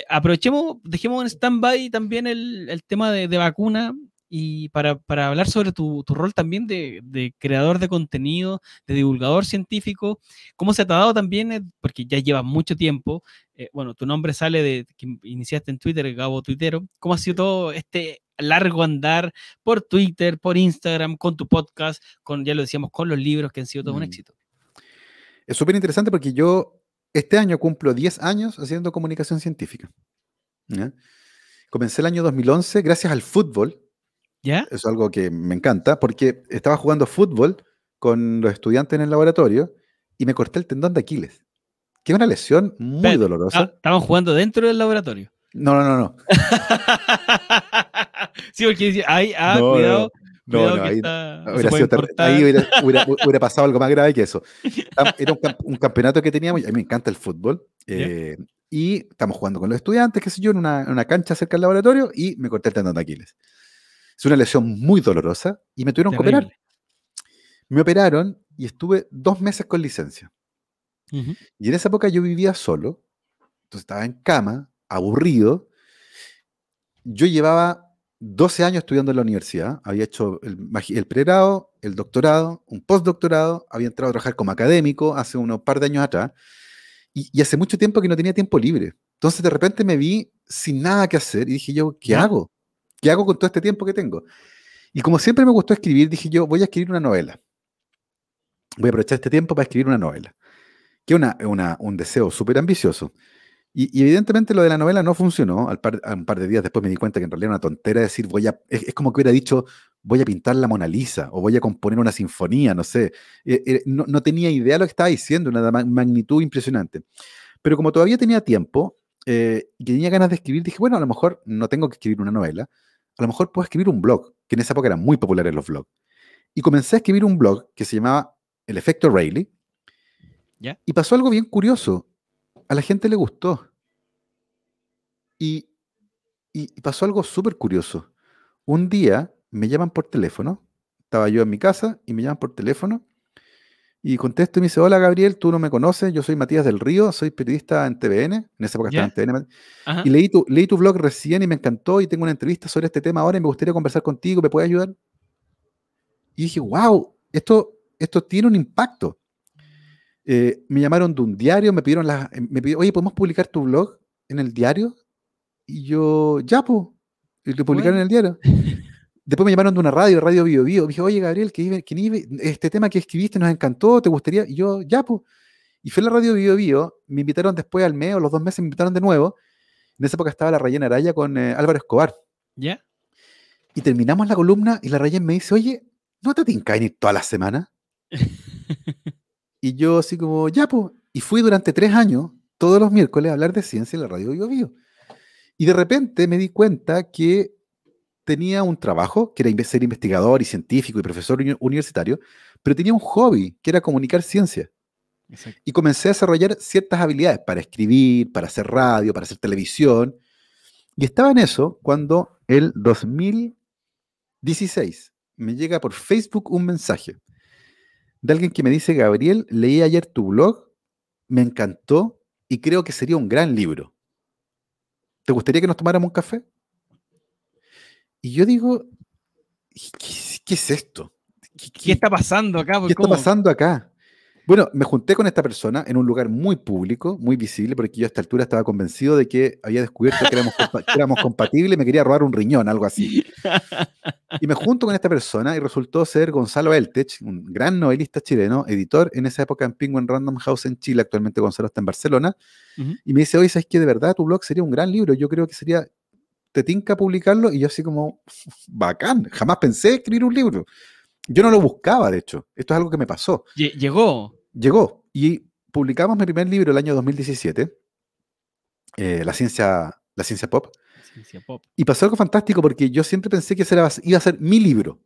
Aprovechemos, dejemos en stand-by también el tema de vacuna y para hablar sobre tu rol también de creador de contenido, de divulgador científico, cómo se te ha dado también, porque ya llevas mucho tiempo, bueno, tu nombre sale de que iniciaste en Twitter, Gabo Tuitero, ¿cómo ha sido todo este largo andar por Twitter, por Instagram, con tu podcast, con, ya lo decíamos, con los libros que han sido todo un Mm. éxito? Es súper interesante porque yo este año cumplo 10 años haciendo comunicación científica. ¿Ya? Comencé el año 2011 gracias al fútbol. ¿Ya? Es algo que me encanta porque estaba jugando fútbol con los estudiantes en el laboratorio y me corté el tendón de Aquiles, que es una lesión muy Espérate, dolorosa. estaban jugando dentro del laboratorio. No, no, no, no. Sí, porque dice, ay, No, no, no. cuidado, No, cuidado no, que ahí está, no se hubiera pueden sido ahí cortar. hubiera pasado algo más grave que eso. Era un campeonato que teníamos, y a mí me encanta el fútbol, ¿Ya? y estamos jugando con los estudiantes, qué sé yo, en una cancha cerca del laboratorio, y me corté el tendón de Aquiles. Es una lesión muy dolorosa, y me tuvieron que operar. Terrible. Me operaron y estuve 2 meses con licencia. Ujú. Y en esa época yo vivía solo, entonces estaba en cama, aburrido. Yo llevaba 12 años estudiando en la universidad, había hecho el pregrado, el doctorado, un postdoctorado, había entrado a trabajar como académico hace unos par de años atrás, y hace mucho tiempo que no tenía tiempo libre. Entonces de repente me vi sin nada que hacer y dije yo, ¿qué ¿Ya? hago? ¿Qué hago con todo este tiempo que tengo? Y como siempre me gustó escribir, dije yo, voy a escribir una novela. Voy a aprovechar este tiempo para escribir una novela, que es un deseo súper ambicioso. Y evidentemente lo de la novela no funcionó. A un par de días después me di cuenta que en realidad era una tontera decir, es como que hubiera dicho, voy a pintar la Mona Lisa o voy a componer una sinfonía, no sé. No tenía idea de lo que estaba diciendo, una magnitud impresionante. Pero como todavía tenía tiempo y que tenía ganas de escribir, dije, bueno, a lo mejor no tengo que escribir una novela, a lo mejor puedo escribir un blog, que en esa época eran muy populares los blogs. Y comencé a escribir un blog que se llamaba El Efecto Rayleigh, ¿Ya? y pasó algo bien curioso. A la gente le gustó. Y, y pasó algo súper curioso. Un día me llaman por teléfono, estaba yo en mi casa y me llaman por teléfono y contesto y me dice, hola Gabriel, tú no me conoces, yo soy Matías del Río, soy periodista en TVN, en esa época estaba en ¿Ya? TVN, y Ajá. leí tu blog recién y me encantó y tengo una entrevista sobre este tema ahora y me gustaría conversar contigo, ¿me puedes ayudar? Y dije, wow, esto tiene un impacto. Me llamaron de un diario, me pidieron, oye, ¿podemos publicar tu blog en el diario? Y yo, ya, pues, y lo publicaron en Bueno. el diario. Después me llamaron de una radio, Radio Bio Bio. Me dije, oye, Gabriel, este tema que escribiste nos encantó, ¿te gustaría? Y yo, ya, pues. Y fui a la Radio Bio Bio, me invitaron después al mes o los 2 meses, me invitaron de nuevo. En esa época estaba la Rayena Araya con Álvaro Escobar. ¿Ya? Y terminamos la columna y la Rayena me dice, oye, ¿no te tinca venir toda la semana? Y yo así como, ya, pues. Y fui durante 3 años, todos los miércoles, a hablar de ciencia en la Radio Bio Bio. Y de repente me di cuenta que tenía un trabajo, que era ser investigador y científico y profesor universitario, pero tenía un hobby, que era comunicar ciencia. Exacto. Y comencé a desarrollar ciertas habilidades para escribir, para hacer radio, para hacer televisión. Y estaba en eso cuando el 2016 me llega por Facebook un mensaje de alguien que me dice: Gabriel, leí ayer tu blog, me encantó y creo que sería un gran libro. ¿Te gustaría que nos tomáramos un café? Y yo digo, ¿qué es esto? ¿Qué, ¿Qué qué- está pasando acá? qué Pues, está ¿cómo? pasando acá? Bueno, me junté con esta persona en un lugar muy público, muy visible, porque yo a esta altura estaba convencido de que había descubierto que éramos compatibles y me quería robar un riñón, algo así. Y me junto con esta persona y resultó ser Gonzalo Eltech, un gran novelista chileno, editor en esa época en Penguin Random House en Chile. Actualmente Gonzalo está en Barcelona. Ujú. Y me dice: oye, ¿sabes qué? De verdad tu blog sería un gran libro. Yo creo que sería, ¿te tinca publicarlo? Y yo así como, bacán, jamás pensé escribir un libro. Yo no lo buscaba, de hecho. Esto es algo que me pasó. Llegó. Llegó. Y publicamos mi primer libro el año 2017, La ciencia pop. Ciencia pop. Y pasó algo fantástico porque yo siempre pensé que iba a ser mi libro.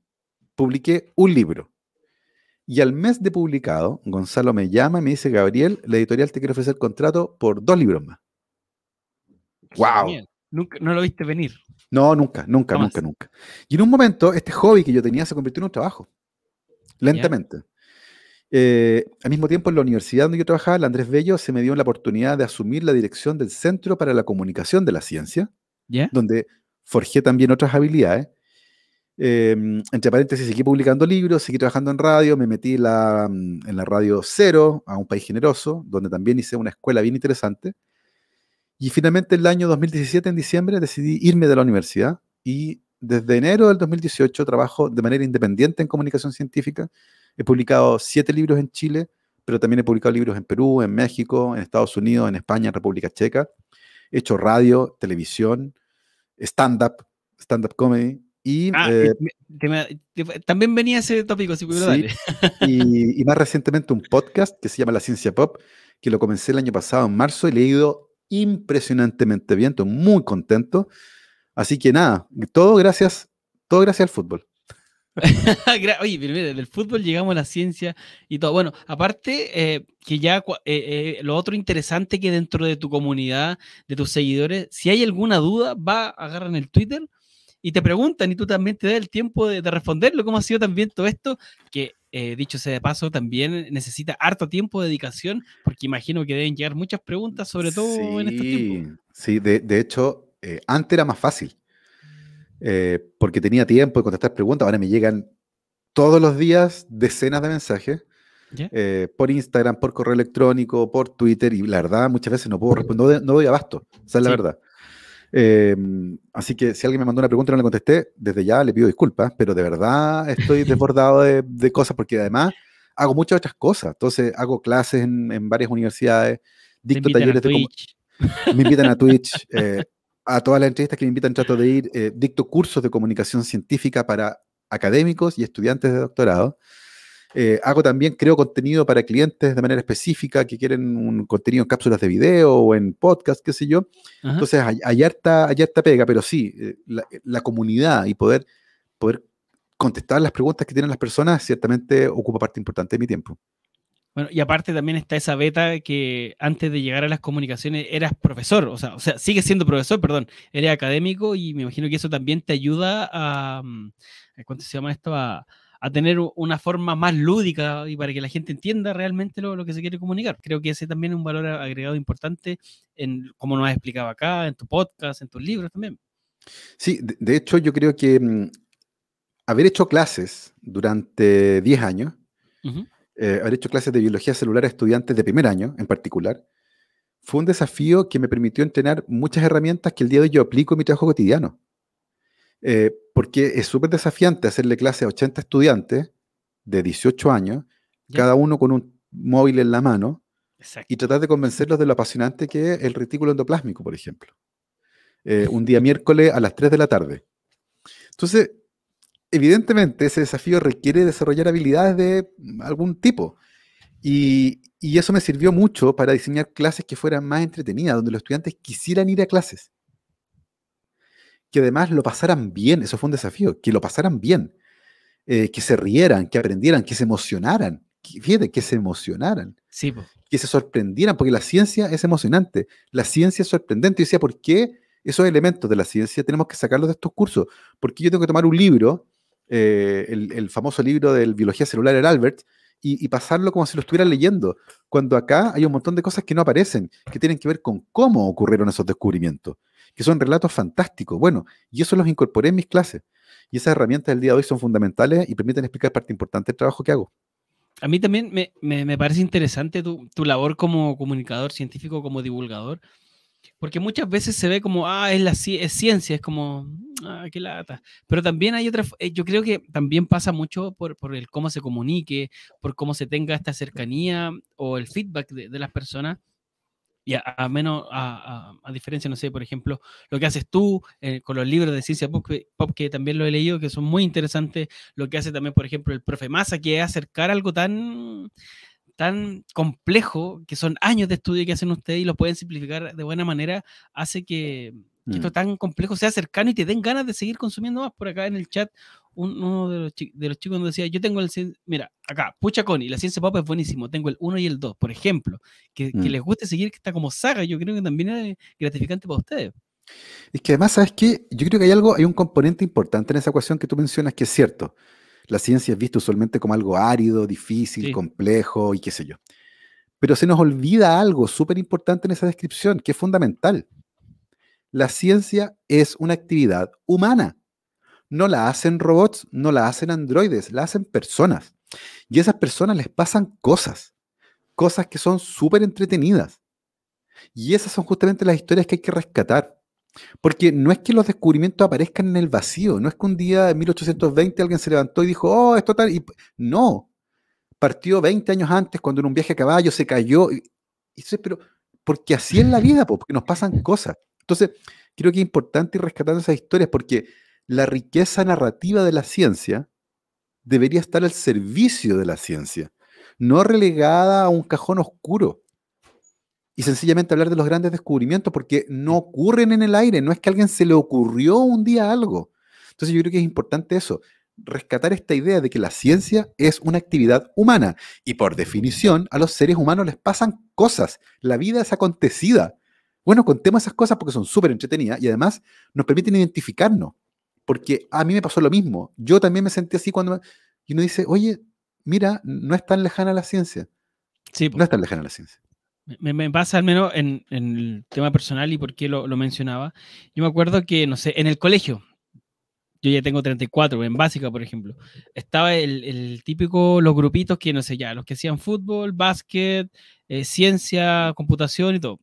Publiqué un libro. Y al mes de publicado, Gonzalo me llama y me dice: Gabriel, la editorial te quiere ofrecer contrato por 2 libros más. ¡Wow! Genial. Nunca, no lo viste venir. No, nunca, nunca, nunca, Jamás. nunca. Y en un momento, este hobby que yo tenía se convirtió en un trabajo, ¿Ya? lentamente. Al mismo tiempo, en la universidad donde yo trabajaba, la Andrés Bello, se me dio la oportunidad de asumir la dirección del Centro para la Comunicación de la Ciencia, ¿Ya? donde forjé también otras habilidades. Entre paréntesis, seguí publicando libros, seguí trabajando en radio, me metí en la radio Cero, a Un País Generoso, donde también hice una escuela bien interesante. Y finalmente, el año 2017, en diciembre, decidí irme de la universidad y desde enero del 2018 trabajo de manera independiente en comunicación científica. He publicado 7 libros en Chile, pero también he publicado libros en Perú, en México, en Estados Unidos, en España, en República Checa. He hecho radio, televisión, stand-up, stand-up comedy y Ah, también venía ese tópico, sí, pero sí, dale. y más recientemente un podcast que se llama La Ciencia Pop, que lo comencé el año pasado, en marzo, y le he ido impresionantemente bien, estoy muy contento. Así que nada, todo gracias al fútbol. Oye, pero mira, del fútbol llegamos a la ciencia y todo. Bueno, aparte, que ya lo otro interesante que dentro de tu comunidad, de tus seguidores, si hay alguna duda, agarran el Twitter y te preguntan y tú también te das el tiempo de responderlo. ¿Cómo ha sido también todo esto? Que, dicho sea de paso, también necesita harto tiempo de dedicación, porque imagino que deben llegar muchas preguntas, sobre todo en estos tiempos. Sí, sí, de hecho, antes era más fácil, porque tenía tiempo de contestar preguntas. Ahora me llegan todos los días decenas de mensajes, ¿Ya? por Instagram, por correo electrónico, por Twitter, y la verdad muchas veces no puedo responder, no doy abasto, esa es la Sí. verdad. Eh, Así que si alguien me mandó una pregunta y no le contesté, desde ya le pido disculpas, pero de verdad estoy desbordado de cosas, porque además hago muchas otras cosas. Entonces hago clases en varias universidades, Te dicto invitan a talleres Twitch. me invitan a Twitch, a todas las entrevistas que me invitan trato de ir, dicto cursos de comunicación científica para académicos y estudiantes de doctorado. Hago también, creo contenido para clientes de manera específica que quieren un contenido en cápsulas de video o en podcast, qué sé yo. Ajá. Entonces hay harta pega, pero sí, la comunidad y poder contestar las preguntas que tienen las personas ciertamente ocupa parte importante de mi tiempo. Bueno, y aparte también está esa beta que antes de llegar a las comunicaciones eras profesor, o sea, sigues siendo profesor, perdón, eres académico y me imagino que eso también te ayuda ¿cuánto se llama esto? A tener una forma más lúdica y para que la gente entienda realmente lo que se quiere comunicar. Creo que ese también es un valor agregado importante como nos has explicado acá, en tu podcast, en tus libros también. Sí, de hecho yo creo que haber hecho clases durante 10 años, Ujú. haber hecho clases de biología celular a estudiantes de primer año en particular, fue un desafío que me permitió entrenar muchas herramientas que el día de hoy yo aplico en mi trabajo cotidiano. Porque es súper desafiante hacerle clase a 80 estudiantes de 18 años, ¿Ya? cada uno con un móvil en la mano, y Exacto. tratar de convencerlos de lo apasionante que es el retículo endoplásmico, por ejemplo. Un día miércoles a las 3 de la tarde. Entonces, evidentemente, ese desafío requiere desarrollar habilidades de algún tipo. Y eso me sirvió mucho para diseñar clases que fueran más entretenidas, donde los estudiantes quisieran ir a clases, que además lo pasaran bien. Eso fue un desafío, que lo pasaran bien, que se rieran, que aprendieran, que se emocionaran. fíjate, que se emocionaran, Sí, po. que se sorprendieran, porque la ciencia es emocionante, la ciencia es sorprendente. Y decía, ¿por qué esos elementos de la ciencia tenemos que sacarlos de estos cursos? Porque yo tengo que tomar un libro, el famoso libro de biología celular del Albert, y pasarlo como si lo estuviera leyendo, cuando acá hay un montón de cosas que no aparecen, que tienen que ver con cómo ocurrieron esos descubrimientos, que son relatos fantásticos. Bueno, y eso los incorporé en mis clases. Y esas herramientas del día de hoy son fundamentales y permiten explicar parte importante del trabajo que hago. A mí también me parece interesante tu labor como comunicador científico, como divulgador, porque muchas veces se ve como, es ciencia, es como, qué lata. Pero también hay otra, yo creo que también pasa mucho por el cómo se comunique, por cómo se tenga esta cercanía o el feedback de las personas. Y a menos, a diferencia, no sé, por ejemplo, lo que haces tú con los libros de ciencia pop, que también lo he leído, que son muy interesantes, lo que hace también, por ejemplo, el profe Massa, que es acercar algo tan complejo, que son años de estudio que hacen ustedes y lo pueden simplificar de buena manera, hace que esto Mm. tan complejo sea cercano y te den ganas de seguir consumiendo más. Por acá en el chat, uno de los chicos nos decía, yo tengo mira, acá, Pucha Connie, la ciencia pop es buenísimo, tengo el uno y el 2 por ejemplo, que Mm. les guste seguir, que está como saga, yo creo que también es gratificante para ustedes. Es que además, ¿sabes qué? Yo creo que hay un componente importante en esa ecuación que tú mencionas que es cierto. La ciencia es vista usualmente como algo árido, difícil, Sí, complejo y qué sé yo. Pero se nos olvida algo súper importante en esa descripción, que es fundamental. La ciencia es una actividad humana. No la hacen robots, no la hacen androides, la hacen personas. Y a esas personas les pasan cosas, cosas que son súper entretenidas. Y esas son justamente las historias que hay que rescatar. Porque no es que los descubrimientos aparezcan en el vacío, no es que un día en 1820 alguien se levantó y dijo, oh, esto tal, y no, partió 20 años antes cuando en un viaje a caballo se cayó, pero porque así es la vida, po, porque nos pasan cosas. Entonces, creo que es importante ir rescatando esas historias porque la riqueza narrativa de la ciencia debería estar al servicio de la ciencia, no relegada a un cajón oscuro y sencillamente hablar de los grandes descubrimientos porque no sí, ocurren en el aire, no es que a alguien se le ocurrió un día algo. Entonces yo creo que es importante eso, rescatar esta idea de que la ciencia es una actividad humana y por definición a los seres humanos les pasan cosas, la vida es acontecida. Bueno, contemos esas cosas porque son súper entretenidas y además nos permiten identificarnos, porque a mí me pasó lo mismo, yo también me sentí así y uno dice, oye, mira, no es tan lejana la ciencia, sí, no po. es tan lejana la ciencia. Me pasa al menos en el tema personal y por qué lo mencionaba. Yo me acuerdo que, no sé, en el colegio, yo ya tengo 34, en básica, por ejemplo, estaba el típico, los grupitos que, no sé, ya, los que hacían fútbol, básquet, ciencia, computación y todo.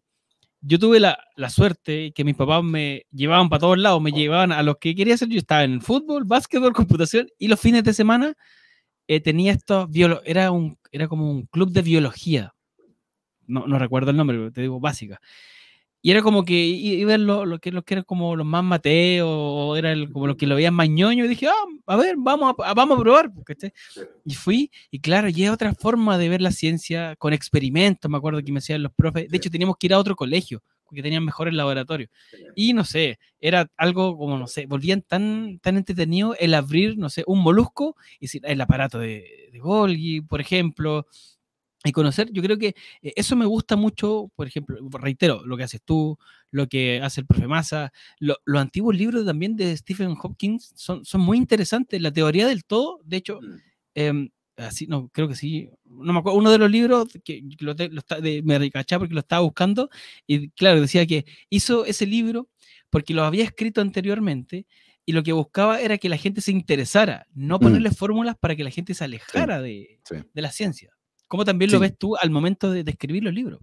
Yo tuve la suerte que mis papás me llevaban para todos lados, me llevaban a los que quería hacer. Yo estaba en fútbol, básquetbol, computación y los fines de semana tenía era como un club de biología. No recuerdo el nombre, pero te digo básica. Y era como que iba lo que eran como los más mateos, o era como los que lo veían más ñoño, y dije, a ver, vamos a probar, ¿cachai? Y fui, y claro, y es otra forma de ver la ciencia, con experimentos, me acuerdo que me hacían los profes, de hecho teníamos que ir a otro colegio, porque tenían mejores laboratorios, y no sé, era algo como, no sé, volvían tan entretenido el abrir, no sé, un molusco, y decir, el aparato de Golgi, por ejemplo, y conocer, yo creo que eso me gusta mucho, por ejemplo, reitero, lo que haces tú, lo que hace el profe Massa, los antiguos libros también de Stephen Hawking son muy interesantes, la teoría del todo, de hecho, así, no, creo que sí, no me acuerdo, uno de los libros que me caché porque lo estaba buscando, y claro, decía que hizo ese libro porque lo había escrito anteriormente, y lo que buscaba era que la gente se interesara, no Mm, ponerle fórmulas para que la gente se sí, alejara sí. de la ciencia. ¿Cómo también lo Sí, ves tú al momento de escribir los libros?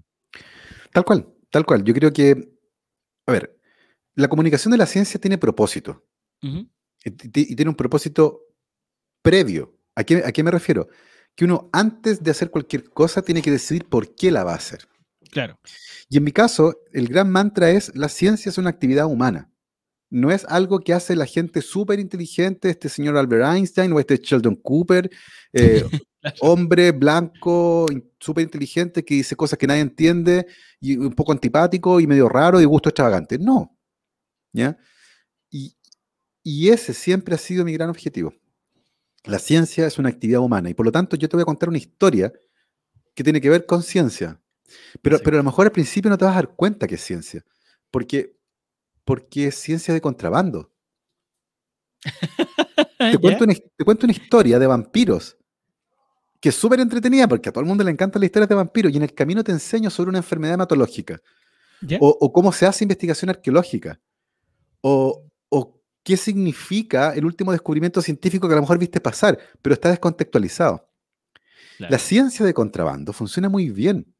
tal cual, tal cual. Yo creo que, a ver, la comunicación de la ciencia tiene propósito Ujú, y tiene un propósito previo. ¿A qué me refiero? Que uno antes de hacer cualquier cosa tiene que decidir por qué la va a hacer. claro, Y en mi caso, el gran mantra es, la ciencia es una actividad humana. No es algo que hace la gente súper inteligente, este señor Albert Einstein o este Sheldon Cooper, eh, claro. hombre blanco, súper inteligente, que dice cosas que nadie entiende y un poco antipático y medio raro y de gusto extravagante. No, ¿ya? Y, y ese siempre ha sido mi gran objetivo. La ciencia es una actividad humana y por lo tanto yo te voy a contar una historia que tiene que ver con ciencia. Pero a lo Exacto. mejor al principio no te vas a dar cuenta que es ciencia, porque, porque es ciencia de contrabando. ¿Ya? Te cuento una historia de vampiros que es súper entretenida porque a todo el mundo le encantan las historias de vampiros y en el camino te enseño sobre una enfermedad hematológica ¿Ya? o cómo se hace investigación arqueológica o qué significa el último descubrimiento científico que a lo mejor viste pasar, pero está descontextualizado. La Claro. ciencia de contrabando funciona muy bien.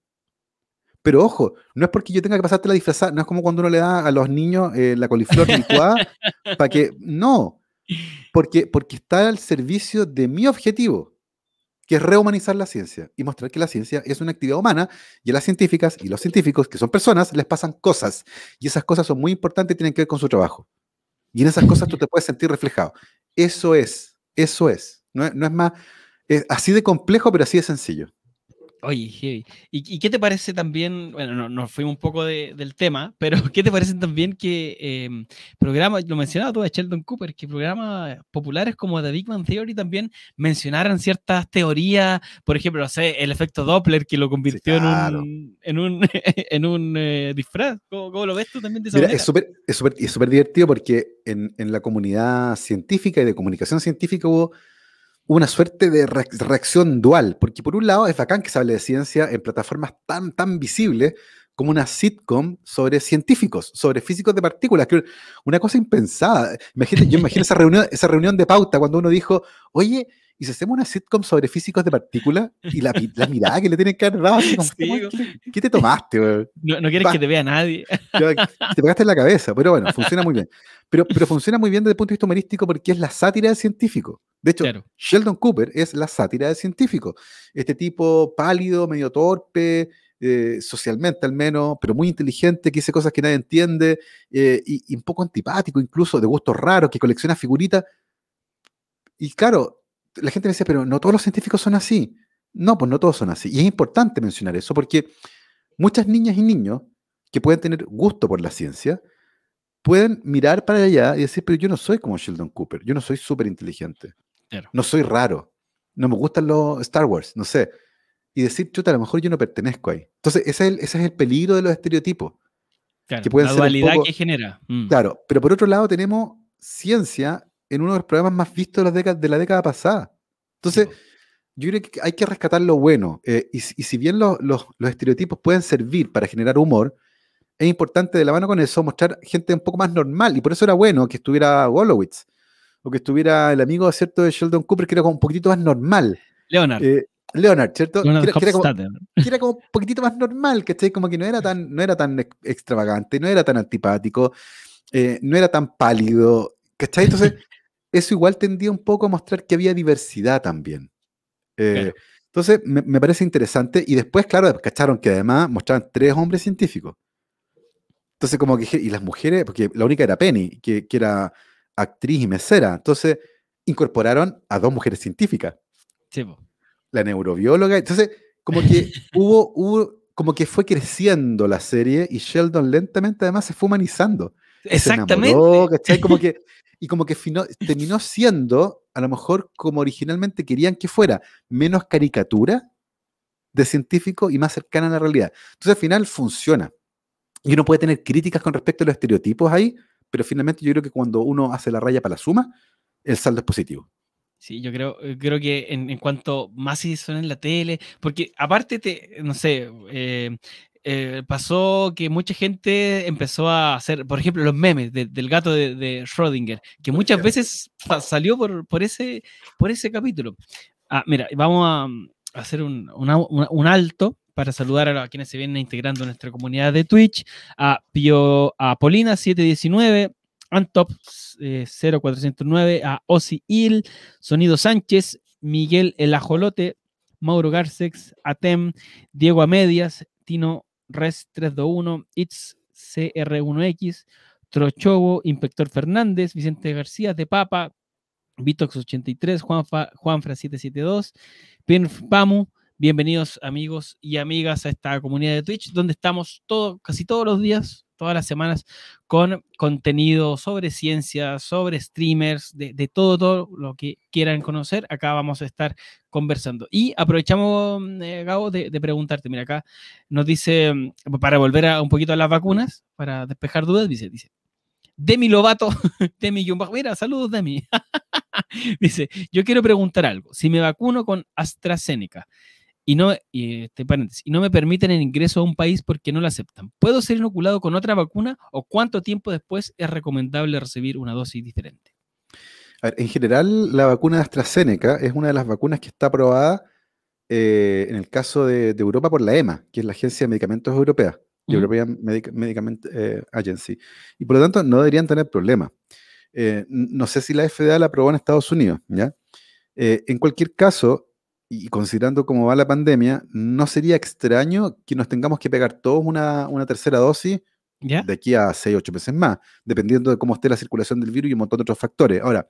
Pero ojo, no es porque yo tenga que pasarte la disfrazada, no es como cuando uno le da a los niños la coliflor licuada para que. No, porque está al servicio de mi objetivo, que es rehumanizar la ciencia y mostrar que la ciencia es una actividad humana y a las científicas y los científicos, que son personas, les pasan cosas. Y esas cosas son muy importantes y tienen que ver con su trabajo. Y en esas cosas tú te puedes sentir reflejado. Eso es. No es más, es así de complejo, pero así de sencillo. Oye, heavy. ¿Y qué te parece también? Bueno, nos fuimos un poco del tema, pero ¿qué te parece también que programas, lo mencionaba tú de Sheldon Cooper, que programas populares como The Big Bang Theory también mencionaran ciertas teorías, por ejemplo, no sé, el efecto Doppler que lo Sí, convirtió claro. en un disfraz? ¿Cómo lo ves tú también de esa Mira, manera? es súper divertido porque en la comunidad científica y de comunicación científica hubo una suerte de reacción dual, porque por un lado es bacán que se hable de ciencia en plataformas tan visibles como una sitcom sobre científicos, sobre físicos de partículas, que una cosa impensada. Imagínate, yo imagino esa reunión de pauta cuando uno dijo, oye, ¿y si hacemos una sitcom sobre físicos de partículas? Y la mirada que le tienen que haber dado, así como, Sí, ¿qué te tomaste, weón? no quieres que te vea nadie. Ya, te pegaste en la cabeza, pero bueno, funciona muy bien. Pero funciona muy bien desde el punto de vista humorístico porque es la sátira del científico. De hecho, Claro, Sheldon Cooper es la sátira del científico. Este tipo pálido, medio torpe, socialmente al menos, pero muy inteligente, que dice cosas que nadie entiende, y un poco antipático, incluso de gustos raros, que colecciona figuritas. Y claro, la gente me dice, pero no todos los científicos son así. No, pues no todos son así. Y es importante mencionar eso porque muchas niñas y niños que pueden tener gusto por la ciencia, pueden mirar para allá y decir, pero yo no soy como Sheldon Cooper, yo no soy súper inteligente, claro, no soy raro, no me gustan los Star Wars, no sé. Y decir, chuta, a lo mejor yo no pertenezco ahí. Entonces, ese es el peligro de los estereotipos, que claro. pueden La ser un dualidad que poco, genera. claro, pero por otro lado tenemos ciencia en uno de los programas más vistos de la década pasada. Sí, Entonces, po. yo creo que hay que rescatar lo bueno, y si bien los estereotipos pueden servir para generar humor, es importante de la mano con eso mostrar gente un poco más normal, y por eso era bueno que estuviera Wolowitz, o que estuviera el amigo, ¿cierto?, de Sheldon Cooper, que era como un poquitito más normal. Leonard, Eh, Leonard, ¿cierto? Leonard Hofstadter. Que era como un poquitito más normal, ¿cachai? Como que no era tan extravagante, no era tan antipático, no era tan pálido, ¿cachai? Entonces, eso igual tendía un poco a mostrar que había diversidad también. Eh, Claro. entonces, me parece interesante, y después, claro, cacharon que además mostraban tres hombres científicos. Entonces, como que, y las mujeres, porque la única era Penny, que era actriz y mesera. Entonces, incorporaron a dos mujeres científicas, Sí, po. la neurobióloga. Entonces, como que como que fue creciendo la serie y Sheldon lentamente además se fue humanizando y se enamoró, Exactamente. ¿cachai? Y como que terminó siendo, a lo mejor como originalmente querían que fuera, menos caricatura de científico y más cercana a la realidad. Entonces, al final funciona. Y uno puede tener críticas con respecto a los estereotipos ahí, pero finalmente yo creo que cuando uno hace la raya para la suma, el saldo es positivo. Sí, yo creo que en cuanto más se suena en la tele, porque aparte no sé, pasó que mucha gente empezó a hacer, por ejemplo, los memes del gato de Schrödinger, que Por muchas ejemplo. veces salió por ese capítulo. Ah, mira, vamos a hacer un alto para saludar a quienes se vienen integrando en nuestra comunidad de Twitch, a Polina 719, Antop 0409, a Ozzy Il, Sonido Sánchez, Miguel El Ajolote, Mauro Garcex, Atem, Diego Amedias, Tino Res 321, Itz CR1X, Trochogo, Inspector Fernández, Vicente García, De Papa, Vitox83, Juanfra772, Pinf Pamu. Bienvenidos amigos y amigas a esta comunidad de Twitch, donde estamos casi todos los días todas las semanas con contenido sobre ciencia, sobre streamers, de todo lo que quieran conocer. Acá vamos a estar conversando. Y aprovechamos, Gabo, de preguntarte. Mira, acá nos dice, para volver un poquito a las vacunas, para despejar dudas, dice Demi Lovato, mira, saludos Demi. Dice, yo quiero preguntar algo. Si me vacuno con AstraZeneca y no me permiten el ingreso a un país porque no lo aceptan, ¿puedo ser inoculado con otra vacuna o cuánto tiempo después es recomendable recibir una dosis diferente? A ver, en general, la vacuna de AstraZeneca es una de las vacunas que está aprobada en el caso de Europa por la EMA, que es la Agencia de Medicamentos Europea, European Medicament Agency, y por lo tanto no deberían tener problemas. No sé si la FDA la aprobó en Estados Unidos, ¿ya? En cualquier caso, y considerando cómo va la pandemia, no sería extraño que nos tengamos que pegar todos una tercera dosis ¿Ya? de aquí a 6, 8 meses más, dependiendo de cómo esté la circulación del virus y un montón de otros factores. Ahora,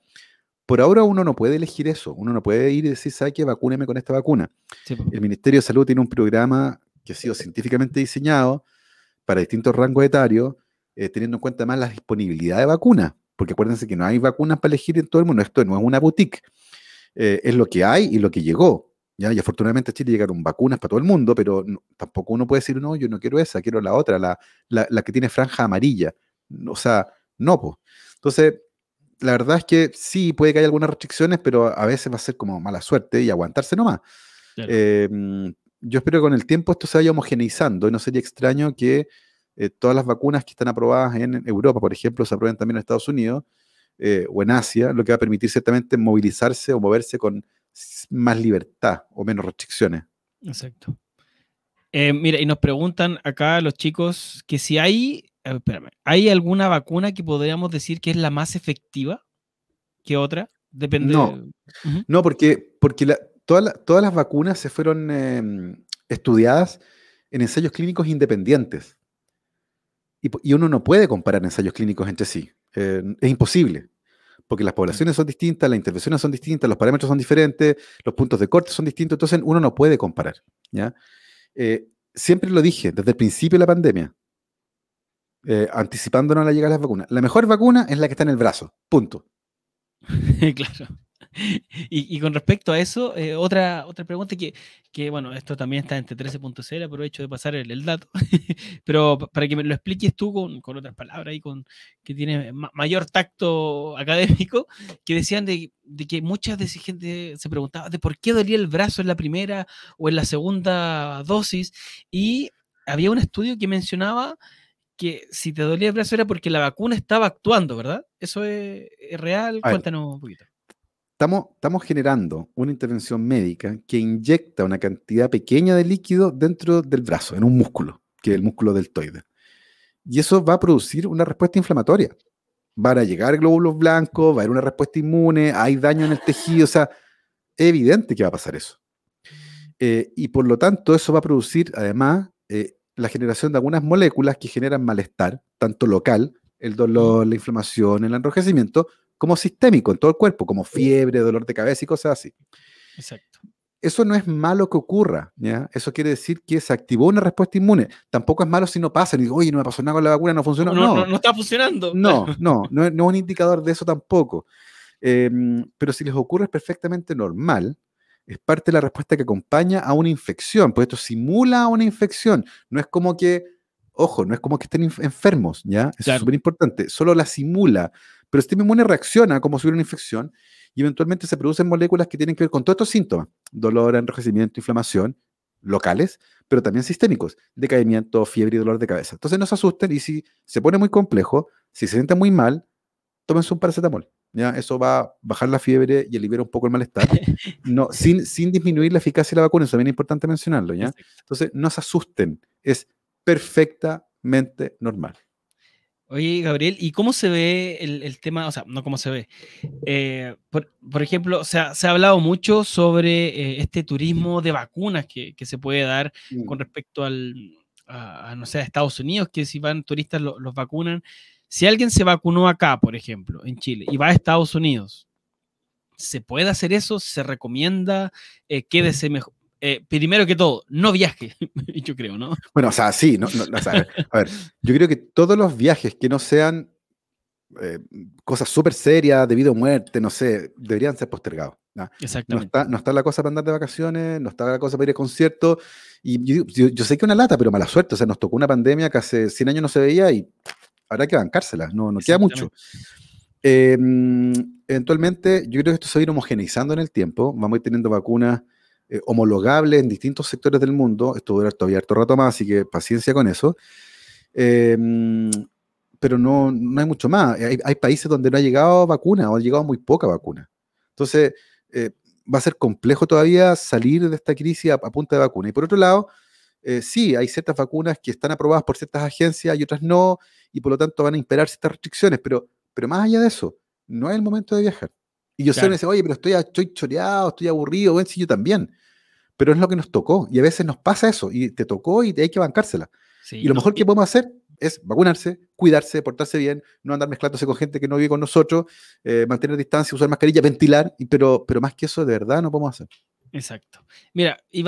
por ahora uno no puede elegir eso, uno no puede ir y decir, ¿sabe qué? Vacúneme con esta vacuna. Sí, El Ministerio de Salud tiene un programa que ha sido científicamente diseñado para distintos rangos etarios, teniendo en cuenta más la disponibilidad de vacunas, porque acuérdense que no hay vacunas para elegir en todo el mundo, esto no es una boutique, es lo que hay y lo que llegó. ¿Ya? Y afortunadamente a Chile llegaron vacunas para todo el mundo, pero tampoco uno puede decir, no, yo no quiero esa, quiero la otra, la que tiene franja amarilla. O sea, no, pues. Entonces, la verdad es que sí, puede que haya algunas restricciones, pero a veces va a ser como mala suerte y aguantarse nomás. claro. Yo espero que con el tiempo esto se vaya homogeneizando y no sería extraño que todas las vacunas que están aprobadas en Europa, por ejemplo, se aprueben también en Estados Unidos o en Asia, lo que va a permitir ciertamente movilizarse o moverse con más libertad o menos restricciones. Exacto. Mira, y nos preguntan acá los chicos que si espérame, ¿hay alguna vacuna que podríamos decir que es la más efectiva que otra? No, Depende. Ujú. no, porque todas las vacunas se fueron estudiadas en ensayos clínicos independientes. Y uno no puede comparar ensayos clínicos entre sí. Es imposible, porque las poblaciones son distintas, las intervenciones son distintas, los parámetros son diferentes, los puntos de corte son distintos, entonces uno no puede comparar. ¿Ya? Siempre lo dije desde el principio de la pandemia, anticipándonos a la llegada de las vacunas. La mejor vacuna es la que está en el brazo, punto. Claro. Y con respecto a eso, otra pregunta bueno, esto también está en T13.cl, aprovecho de pasar el dato, pero para que me lo expliques tú con otras palabras y que tiene mayor tacto académico, que decían de que muchas de gente se preguntaba de por qué dolía el brazo en la primera o en la segunda dosis, y había un estudio que mencionaba que si te dolía el brazo era porque la vacuna estaba actuando, ¿verdad? ¿Eso es real? A ver, Cuéntanos un poquito. estamos generando una intervención médica que inyecta una cantidad pequeña de líquido dentro del brazo, en un músculo, que es el músculo deltoide. Y eso va a producir una respuesta inflamatoria. Van a llegar glóbulos blancos, va a haber una respuesta inmune, hay daño en el tejido, o sea, es evidente que va a pasar eso. Y por lo tanto, eso va a producir además la generación de algunas moléculas que generan malestar, tanto local, el dolor, la inflamación, el enrojecimiento, como sistémico en todo el cuerpo, como fiebre, dolor de cabeza y cosas así. Exacto. Eso no es malo que ocurra, ¿ya? Eso quiere decir que se activó una respuesta inmune. Tampoco es malo si no pasa, y digo, oye, no me pasó nada con la vacuna, no funcionó. No está funcionando, claro. No es un indicador de eso tampoco. Pero si les ocurre es perfectamente normal, es parte de la respuesta que acompaña a una infección, pues esto simula una infección, no es como que, ojo, no es como que estén enfermos, ¿ya? Eso es Claro. súper importante, solo la simula, pero el sistema inmune reacciona como si hubiera una infección y eventualmente se producen moléculas que tienen que ver con todos estos síntomas, dolor, enrojecimiento, inflamación, locales, pero también sistémicos, decaimiento, fiebre y dolor de cabeza. Entonces no se asusten y si se pone muy complejo, si se sienten muy mal, tómense un paracetamol. ¿Ya? Eso va a bajar la fiebre y aliviar un poco el malestar, no, sin disminuir la eficacia de la vacuna, eso también es importante mencionarlo. ¿Ya? Entonces, no se asusten, es perfectamente normal. Oye, Gabriel, ¿y cómo se ve el tema? O sea, no cómo se ve. Por ejemplo, se ha hablado mucho sobre este turismo de vacunas que se puede dar con respecto no sé, a Estados Unidos, que si van turistas los vacunan. Si alguien se vacunó acá, por ejemplo, en Chile, y va a Estados Unidos, ¿se puede hacer eso? ¿Se recomienda? Quédese mejor. primero que todo, no viaje, yo creo, ¿no? Bueno, o sea, sí, o sea, a ver, yo creo que todos los viajes que no sean eh, cosas súper serias, de vida o muerte, no sé, deberían ser postergados. ¿Ya? Exactamente. No está la cosa para andar de vacaciones, no está la cosa para ir a conciertos, y yo sé que es una lata, pero mala suerte, o sea, nos tocó una pandemia que hace 100 años no se veía y habrá que bancársela, no queda mucho. Exactamente. Eh, Eventualmente, yo creo que esto se va a ir homogeneizando en el tiempo. Vamos a ir teniendo vacunas homologables en distintos sectores del mundo. Esto va a durar todavía harto rato más, así que paciencia con eso. Eh, pero no hay mucho más. Hay países donde no ha llegado vacuna o ha llegado muy poca vacuna. Entonces, eh, va a ser complejo todavía salir de esta crisis a punta de vacuna. Y por otro lado, sí, hay ciertas vacunas que están aprobadas por ciertas agencias y otras no, y por lo tanto van a imperar ciertas restricciones, pero más allá de eso, no es el momento de viajar. Y yo sé, me Claro. dice, oye, pero estoy choreado, estoy aburrido, bueno, sí, yo también, pero es lo que nos tocó, y a veces nos pasa eso, y te tocó y hay que bancársela. Y Sí, lo no. mejor que podemos hacer es vacunarse, cuidarse, portarse bien, no andar mezclándose con gente que no vive con nosotros, mantener distancia, usar mascarilla, ventilar, pero más que eso, de verdad, no podemos hacer. Exacto. Mira, y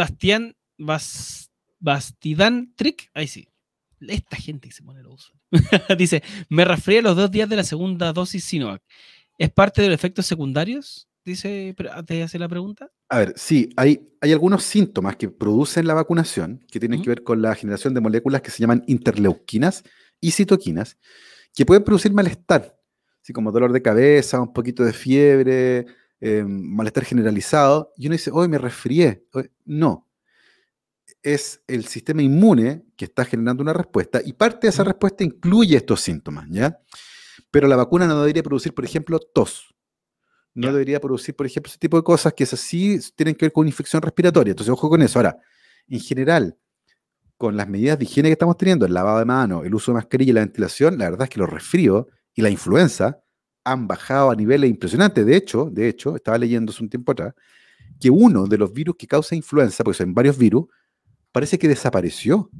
Bastidán Trick, ahí sí. Esta gente que se pone lo uso. Dice, me resfrié los 2 días de la segunda dosis Sinovac. ¿Es parte de los efectos secundarios? Dice, te hace la pregunta. A ver, sí, hay algunos síntomas que producen la vacunación que tienen Ujú. que ver con la generación de moléculas que se llaman interleuquinas y citoquinas, que pueden producir malestar, así como dolor de cabeza, un poquito de fiebre, malestar generalizado, y uno dice, hoy me resfrié. No, es el sistema inmune que está generando una respuesta y parte de esa Ujú. respuesta incluye estos síntomas, ¿ya? Pero la vacuna no debería producir, por ejemplo, tos, no Ya. debería producir, por ejemplo, ese tipo de cosas que esas sí tienen que ver con una infección respiratoria. Entonces, ojo con eso. Ahora, en general, con las medidas de higiene que estamos teniendo, el lavado de manos, el uso de mascarilla y la ventilación, la verdad es que los resfríos y la influenza han bajado a niveles impresionantes. De hecho, estaba leyendo hace un tiempo atrás que uno de los virus que causa influenza, porque son varios virus, parece que desapareció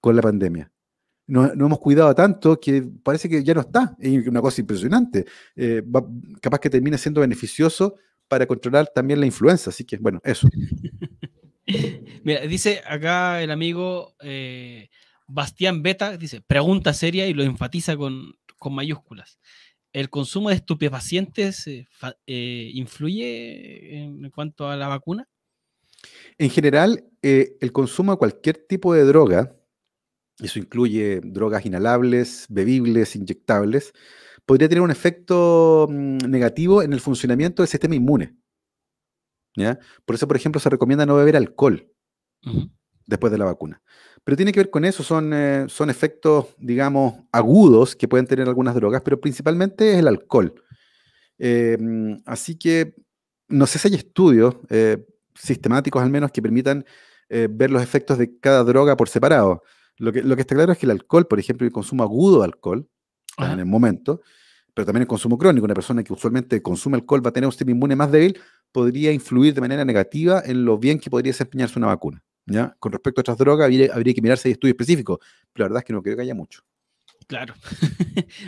con la pandemia. No hemos cuidado tanto que parece que ya no está. Es una cosa impresionante. Capaz que termine siendo beneficioso para controlar también la influenza. Así que, bueno, eso. Mira, dice acá el amigo Bastián Beta, dice, pregunta seria y lo enfatiza con mayúsculas. ¿El consumo de estupefacientes influye en cuanto a la vacuna? En general, el consumo de cualquier tipo de droga, eso incluye drogas inhalables, bebibles, inyectables, podría tener un efecto negativo en el funcionamiento del sistema inmune. ¿Ya? Por eso, por ejemplo, se recomienda no beber alcohol Ujú. después de la vacuna. Pero tiene que ver con eso, son efectos, digamos, agudos que pueden tener algunas drogas, pero principalmente es el alcohol. Así que no sé si hay estudios sistemáticos al menos que permitan ver los efectos de cada droga por separado. Lo que está claro es que el alcohol, por ejemplo, el consumo agudo de alcohol, o sea, en Ajá. el momento, pero también el consumo crónico, una persona que usualmente consume alcohol va a tener un sistema inmune más débil, podría influir de manera negativa en lo bien que podría desempeñarse una vacuna. ¿Ya? Con respecto a otras drogas, habría que mirarse si hay estudios específicos, pero la verdad es que no creo que haya mucho. Claro.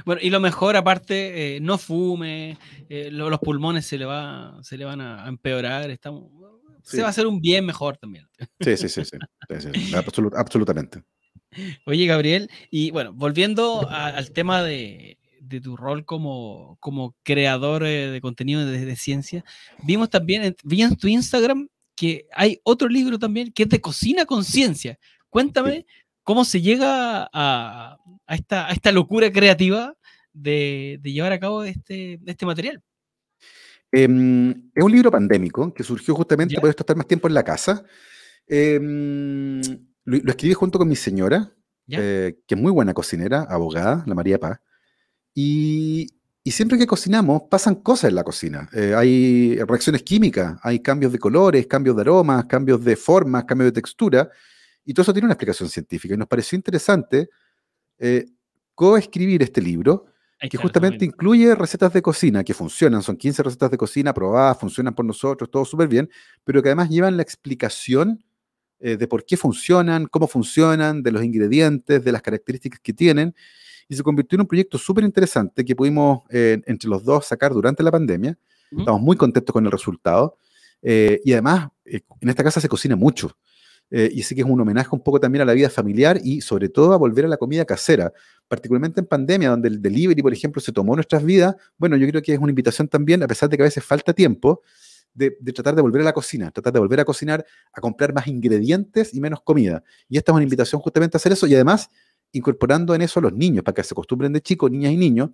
Bueno, y lo mejor, aparte, no fume, los pulmones se le van a empeorar, se va a Sí, hacer un bien mejor también. sí. Sí, sí, absolutamente. Oye, Gabriel, y bueno, volviendo al tema de tu rol como creador de contenido de ciencia, vi en tu Instagram que hay otro libro también que es de cocina con ciencia. Sí. Cuéntame cómo se llega a esta locura creativa de llevar a cabo este material. Es un libro pandémico que surgió justamente ¿Ya? por esto estar más tiempo en la casa. Lo escribí junto con mi señora, ¿Ya? que es muy buena cocinera, abogada, la María Paz. Y, y siempre que cocinamos pasan cosas en la cocina. Hay reacciones químicas, hay cambios de colores, cambios de aromas, cambios de formas, cambios de textura. Y todo eso tiene una explicación científica. Y nos pareció interesante eh, coescribir este libro Ahí que está, lo estamos justamente viendo. incluye recetas de cocina que funcionan. Son 15 recetas de cocina aprobadas, funcionan por nosotros, todo súper bien, pero que además llevan la explicación de por qué funcionan, cómo funcionan, de los ingredientes, de las características que tienen. Y se convirtió en un proyecto súper interesante que pudimos entre los dos sacar durante la pandemia. Ujú. Estamos muy contentos con el resultado. Y además, en esta casa se cocina mucho. Y sí que es un homenaje un poco también a la vida familiar y sobre todo a volver a la comida casera, particularmente en pandemia, donde el delivery, por ejemplo, se tomó nuestras vidas. Bueno, yo creo que es una invitación también, a pesar de que a veces falta tiempo, de tratar de volver a la cocina, tratar de volver a cocinar, a comprar más ingredientes y menos comida. Y esta es una invitación justamente a hacer eso y además incorporando en eso a los niños, para que se acostumbren de chicos, niñas y niños,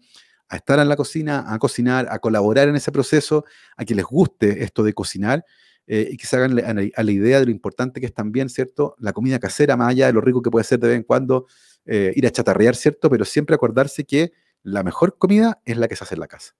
a estar en la cocina, a cocinar, a colaborar en ese proceso, a que les guste esto de cocinar y que se hagan a la idea de lo importante que es también, ¿cierto? La comida casera, más allá de lo rico que puede ser de vez en cuando, ir a chatarrear, ¿cierto? Pero siempre acordarse que la mejor comida es la que se hace en la casa.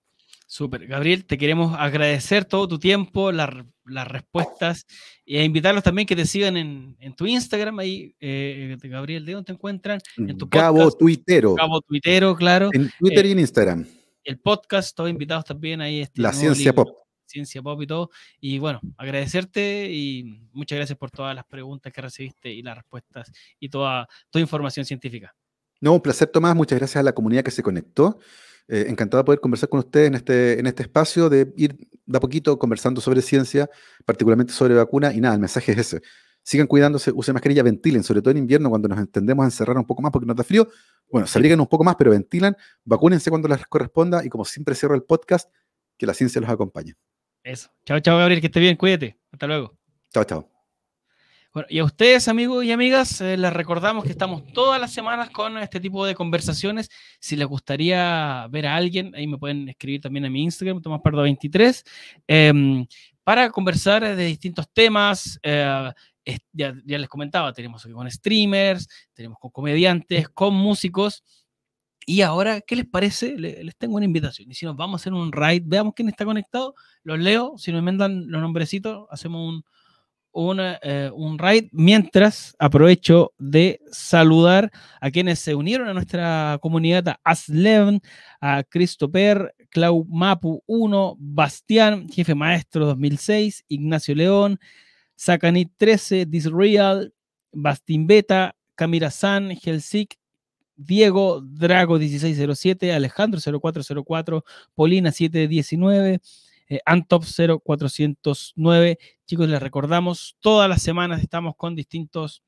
Súper. Gabriel, te queremos agradecer todo tu tiempo, las respuestas e invitarlos también que te sigan en tu Instagram, ahí, Gabriel, ¿de dónde te encuentran? En tu Gabo podcast, Tuitero. Gabo Tuitero, claro. En Twitter y en Instagram. El podcast, todos invitados también ahí, este La nuevo ciencia libro, pop. Ciencia Pop y todo. Y bueno, agradecerte y muchas gracias por todas las preguntas que recibiste y las respuestas y toda información científica. No, un placer, Tomás. Muchas gracias a la comunidad que se conectó. Encantado de poder conversar con ustedes en este espacio, de ir de a poquito conversando sobre ciencia, particularmente sobre vacunas. Y nada, el mensaje es ese. Sigan cuidándose, usen mascarilla, ventilen, sobre todo en invierno cuando nos tendemos a encerrar un poco más porque nos da frío. Bueno, se abriguen un poco más, pero ventilan, vacúnense cuando les corresponda y como siempre cierro el podcast, que la ciencia los acompañe. Eso. Chao, chao, Gabriel, que esté bien, cuídate. Hasta luego. Chao, chao. Bueno, y a ustedes, amigos y amigas, les recordamos que estamos todas las semanas con este tipo de conversaciones. Si les gustaría ver a alguien, ahí me pueden escribir también a mi Instagram, TomásPardo23, para conversar de distintos temas. Ya les comentaba, tenemos con streamers, tenemos con comediantes, con músicos. Y ahora, ¿qué les parece? Les tengo una invitación. Y si nos vamos a hacer un raid, veamos quién está conectado, los leo, si nos mandan los nombrecitos, hacemos un raid, mientras aprovecho de saludar a quienes se unieron a nuestra comunidad, a Asleven, a Christopher, Clau Mapu 1, Bastián, Jefe Maestro 2006, Ignacio León, Sacanit 13, Disreal, Bastin Beta, Camila San, Helsik, Diego, Drago 1607, Alejandro 0404, Polina 719, Antop 0409. Chicos, les recordamos, todas las semanas estamos con distintos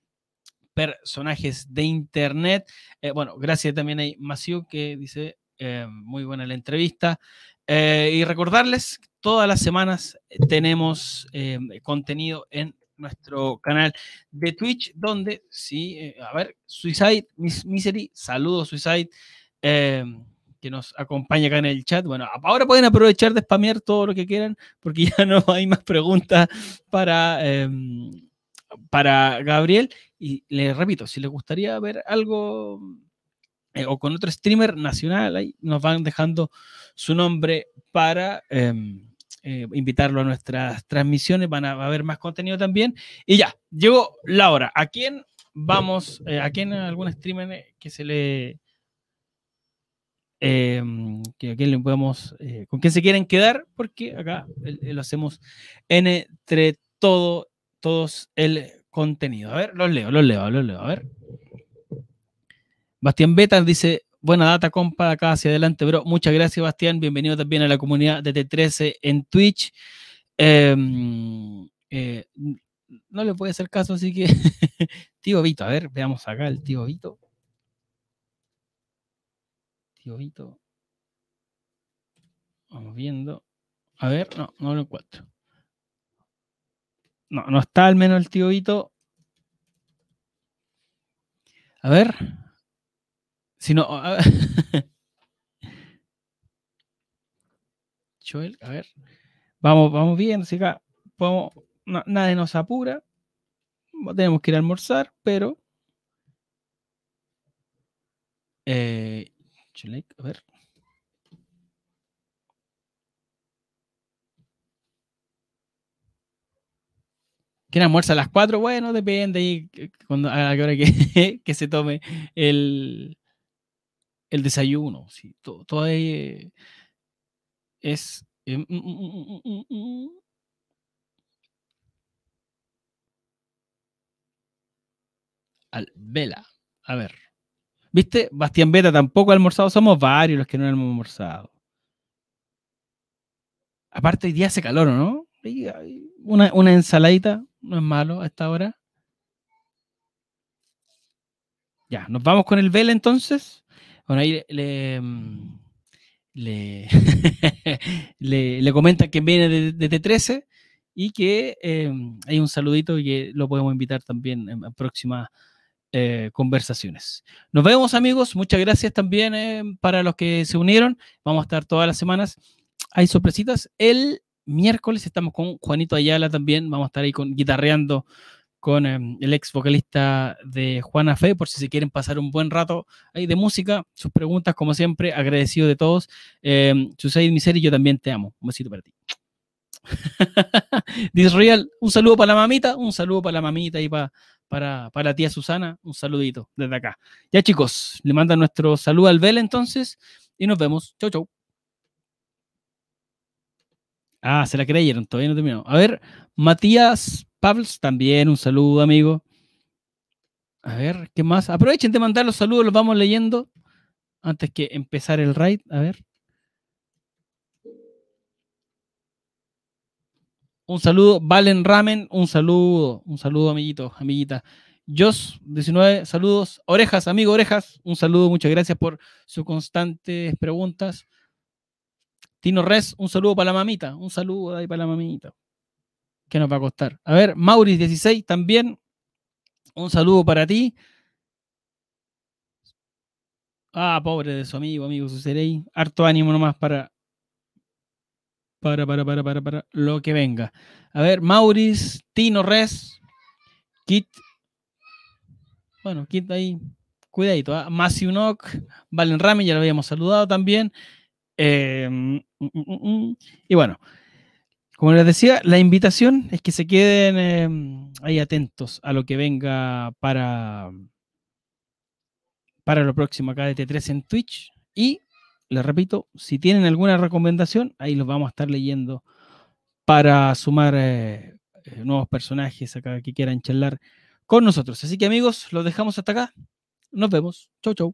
personajes de internet. Bueno, gracias también a Maciú que dice, muy buena la entrevista. Y recordarles, todas las semanas tenemos contenido en nuestro canal de Twitch, donde, sí, a ver, Suicide Misery, saludos Suicide, que nos acompaña acá en el chat. Bueno, ahora pueden aprovechar de spamear todo lo que quieran, porque ya no hay más preguntas para Gabriel. Y les repito, si les gustaría ver algo o con otro streamer nacional, ahí nos van dejando su nombre para invitarlo a nuestras transmisiones. Va a haber más contenido también. Y ya, llegó la hora. ¿A quién vamos? ¿A quién algún streamer que se le... que a quién le podemos... ¿con quién se quieren quedar? Porque acá lo hacemos entre todos el contenido. A ver, los leo. A ver. Bastián Betas dice, buena data, compa, acá hacia adelante, bro. Muchas gracias, Bastián. Bienvenido también a la comunidad de T13 en Twitch. No le voy a hacer caso, así que... Tío Vito, a ver, veamos acá el tío Vito. Tío Vito. Vamos viendo. A ver, no lo encuentro. No está al menos el tío Vito. A ver. Si no, a ver. Joel, a ver. Vamos bien, si acá podemos, nadie nos apura. Tenemos que ir a almorzar, pero. Joel, a ver. ¿Quién almuerza a las 4? Bueno, depende ahí cuando, a la hora que se tome el desayuno. Sí, todo ahí es. Al Vela. A ver. ¿Viste? Bastián Beta tampoco ha almorzado. Somos varios los que no hemos almorzado. Aparte, hoy día hace calor, ¿o no? Una ensaladita, no es malo a esta hora. Ya, nos vamos con el Vela entonces. Bueno, ahí le, le comentan que viene de T13 y que hay un saludito y que lo podemos invitar también en próximas conversaciones. Nos vemos, amigos. Muchas gracias también para los que se unieron. Vamos a estar todas las semanas. Hay sorpresitas. El miércoles estamos con Juanito Ayala también. Vamos a estar ahí guitarreando con el ex vocalista de Juana Fe, por si se quieren pasar un buen rato ahí de música. Sus preguntas, como siempre, agradecido de todos. Susaid Miseri, yo también te amo. Un besito para ti. Disreal, un saludo para la mamita, un saludo para la mamita y para la tía Susana, un saludito desde acá. Ya, chicos, le mandan nuestro saludo al Bel entonces y nos vemos. Chau, chau. Ah, se la creyeron, todavía no terminó. A ver, Matías Pabls, también un saludo, amigo. A ver, ¿qué más? Aprovechen de mandar los saludos, los vamos leyendo antes que empezar el raid. A ver. Un saludo, Valen Ramen, un saludo, amiguito, amiguita. Jos, 19, saludos. Orejas, amigo Orejas, un saludo, muchas gracias por sus constantes preguntas. Tino Res, un saludo para la mamita, un saludo ahí para la mamita. ¿Qué nos va a costar? A ver, Mauris 16, también, un saludo para ti. Ah, pobre de su amigo Suserey. Harto ánimo nomás para lo que venga. A ver, Mauris, Tino Res, Kit. Bueno, Kit ahí, cuidadito. Masiunok, Valen Rami, ya lo habíamos saludado también. Y bueno, como les decía, la invitación es que se queden ahí atentos a lo que venga para lo próximo acá de T3 en Twitch. Y les repito, si tienen alguna recomendación, ahí los vamos a estar leyendo para sumar nuevos personajes acá que quieran charlar con nosotros. Así que amigos, los dejamos hasta acá. Nos vemos. Chau, chau.